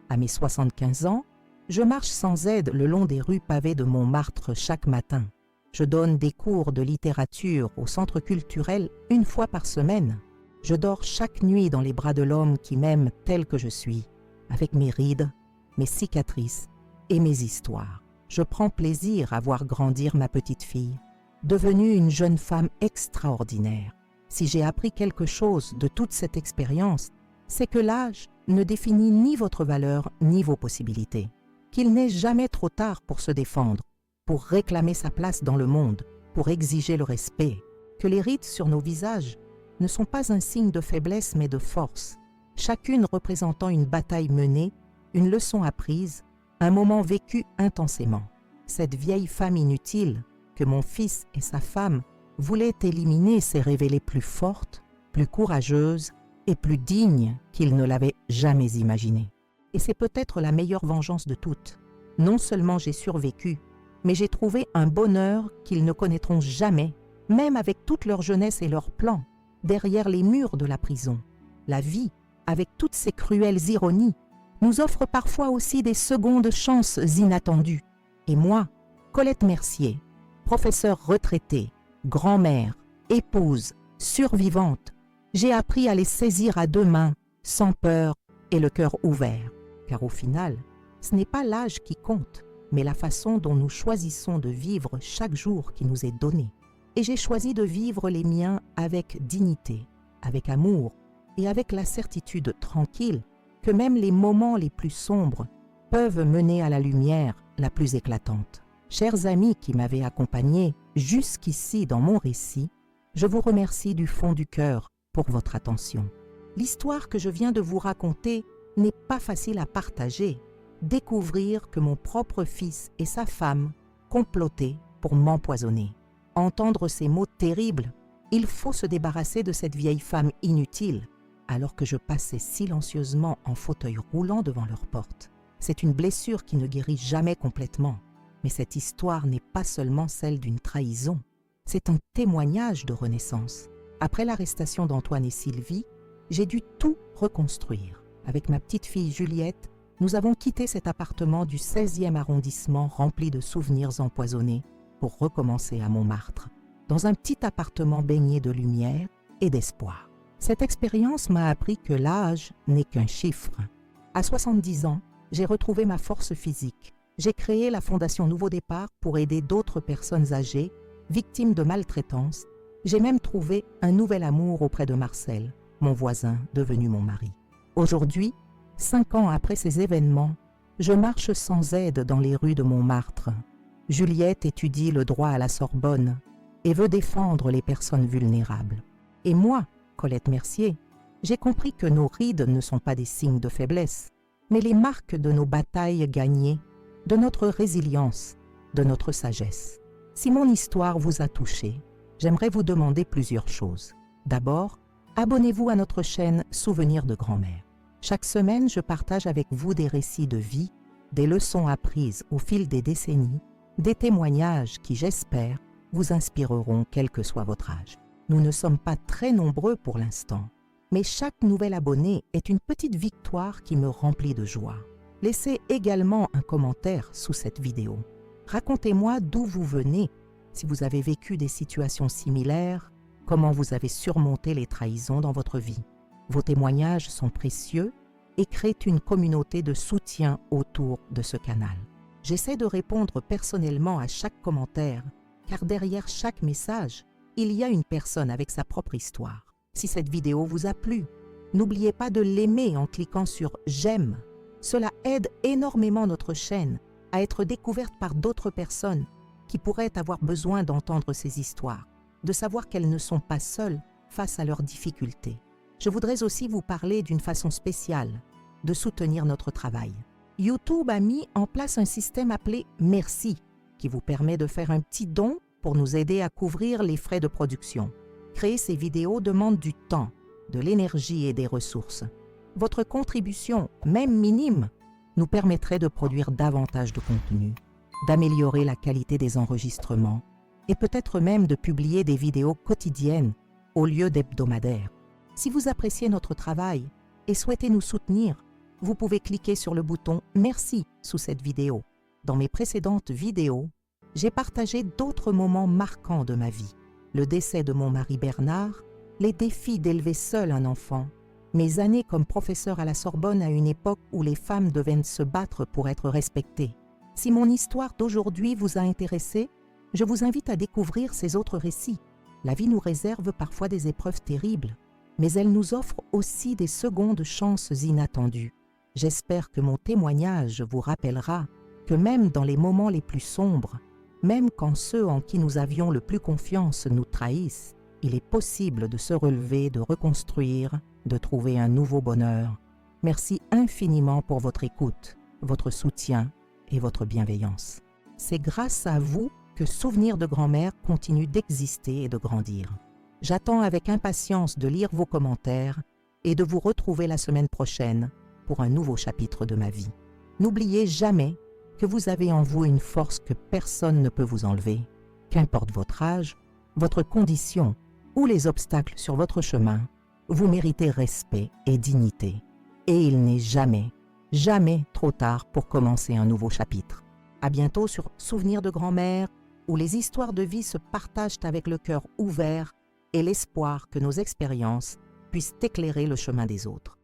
À mes 75 ans, je marche sans aide le long des rues pavées de Montmartre chaque matin. Je donne des cours de littérature au centre culturel 1 fois par semaine. Je dors chaque nuit dans les bras de l'homme qui m'aime tel que je suis, avec mes rides, mes cicatrices et mes histoires. Je prends plaisir à voir grandir ma petite fille, devenue une jeune femme extraordinaire. Si j'ai appris quelque chose de toute cette expérience, c'est que l'âge ne définit ni votre valeur ni vos possibilités, qu'il n'est jamais trop tard pour se défendre, pour réclamer sa place dans le monde, pour exiger le respect, que les rides sur nos visages ne sont pas un signe de faiblesse mais de force, chacune représentant une bataille menée, une leçon apprise, un moment vécu intensément. Cette vieille femme inutile que mon fils et sa femme voulaient éliminer s'est révélée plus forte, plus courageuse et plus digne qu'ils ne l'avaient jamais imaginé. Et c'est peut-être la meilleure vengeance de toutes. Non seulement j'ai survécu, mais j'ai trouvé un bonheur qu'ils ne connaîtront jamais, même avec toute leur jeunesse et leurs plans, derrière les murs de la prison. La vie, avec toutes ses cruelles ironies, nous offre parfois aussi des secondes chances inattendues. Et moi, Colette Mercier, professeure retraitée, grand-mère, épouse, survivante, j'ai appris à les saisir à 2 mains, sans peur et le cœur ouvert. Car au final, ce n'est pas l'âge qui compte, mais la façon dont nous choisissons de vivre chaque jour qui nous est donné. Et j'ai choisi de vivre les miens avec dignité, avec amour et avec la certitude tranquille que même les moments les plus sombres peuvent mener à la lumière la plus éclatante. Chers amis qui m'avez accompagné jusqu'ici dans mon récit, je vous remercie du fond du cœur pour votre attention. L'histoire que je viens de vous raconter n'est pas facile à partager. Découvrir que mon propre fils et sa femme complotaient pour m'empoisonner. Entendre ces mots terribles, il faut se débarrasser de cette vieille femme inutile, alors que je passais silencieusement en fauteuil roulant devant leur porte. C'est une blessure qui ne guérit jamais complètement. Mais cette histoire n'est pas seulement celle d'une trahison, c'est un témoignage de renaissance. Après l'arrestation d'Antoine et Sylvie, j'ai dû tout reconstruire. Avec ma petite fille Juliette, nous avons quitté cet appartement du 16e arrondissement rempli de souvenirs empoisonnés pour recommencer à Montmartre, dans un petit appartement baigné de lumière et d'espoir. Cette expérience m'a appris que l'âge n'est qu'un chiffre. À 70 ans, j'ai retrouvé ma force physique. J'ai créé la Fondation Nouveau Départ pour aider d'autres personnes âgées, victimes de maltraitance. J'ai même trouvé un nouvel amour auprès de Marcel, mon voisin devenu mon mari. Aujourd'hui, 5 ans après ces événements, je marche sans aide dans les rues de Montmartre. Juliette étudie le droit à la Sorbonne et veut défendre les personnes vulnérables. Et moi, Colette Mercier, j'ai compris que nos rides ne sont pas des signes de faiblesse, mais les marques de nos batailles gagnées, de notre résilience, de notre sagesse. Si mon histoire vous a touché, j'aimerais vous demander plusieurs choses. D'abord, abonnez-vous à notre chaîne Souvenirs de grand-mère. Chaque semaine, je partage avec vous des récits de vie, des leçons apprises au fil des décennies, des témoignages qui, j'espère, vous inspireront quel que soit votre âge. Nous ne sommes pas très nombreux pour l'instant, mais chaque nouvel abonné est une petite victoire qui me remplit de joie. Laissez également un commentaire sous cette vidéo. Racontez-moi d'où vous venez, si vous avez vécu des situations similaires, comment vous avez surmonté les trahisons dans votre vie. Vos témoignages sont précieux et créent une communauté de soutien autour de ce canal. J'essaie de répondre personnellement à chaque commentaire car derrière chaque message, il y a une personne avec sa propre histoire. Si cette vidéo vous a plu, n'oubliez pas de l'aimer en cliquant sur « J'aime ». Cela aide énormément notre chaîne à être découverte par d'autres personnes qui pourraient avoir besoin d'entendre ces histoires, de savoir qu'elles ne sont pas seules face à leurs difficultés. Je voudrais aussi vous parler d'une façon spéciale de soutenir notre travail. YouTube a mis en place un système appelé « Merci » qui vous permet de faire un petit don pour nous aider à couvrir les frais de production. Créer ces vidéos demande du temps, de l'énergie et des ressources. Votre contribution, même minime, nous permettrait de produire davantage de contenu, d'améliorer la qualité des enregistrements et peut-être même de publier des vidéos quotidiennes au lieu d'hebdomadaires. Si vous appréciez notre travail et souhaitez nous soutenir, vous pouvez cliquer sur le bouton « Merci » sous cette vidéo. Dans mes précédentes vidéos, j'ai partagé d'autres moments marquants de ma vie. Le décès de mon mari Bernard, les défis d'élever seul un enfant, mes années comme professeur à la Sorbonne à une époque où les femmes devaient se battre pour être respectées. Si mon histoire d'aujourd'hui vous a intéressé, je vous invite à découvrir ces autres récits. La vie nous réserve parfois des épreuves terribles, mais elle nous offre aussi des secondes chances inattendues. J'espère que mon témoignage vous rappellera que même dans les moments les plus sombres, même quand ceux en qui nous avions le plus confiance nous trahissent, il est possible de se relever, de reconstruire, de trouver un nouveau bonheur. Merci infiniment pour votre écoute, votre soutien et votre bienveillance. C'est grâce à vous que Souvenirs de grand-mère continue d'exister et de grandir. J'attends avec impatience de lire vos commentaires et de vous retrouver la semaine prochaine pour un nouveau chapitre de ma vie. N'oubliez jamais que vous avez en vous une force que personne ne peut vous enlever. Qu'importe votre âge, votre condition ou les obstacles sur votre chemin, vous méritez respect et dignité. Et il n'est jamais, jamais trop tard pour commencer un nouveau chapitre. À bientôt sur Souvenirs de grand-mère, où les histoires de vie se partagent avec le cœur ouvert et l'espoir que nos expériences puissent éclairer le chemin des autres.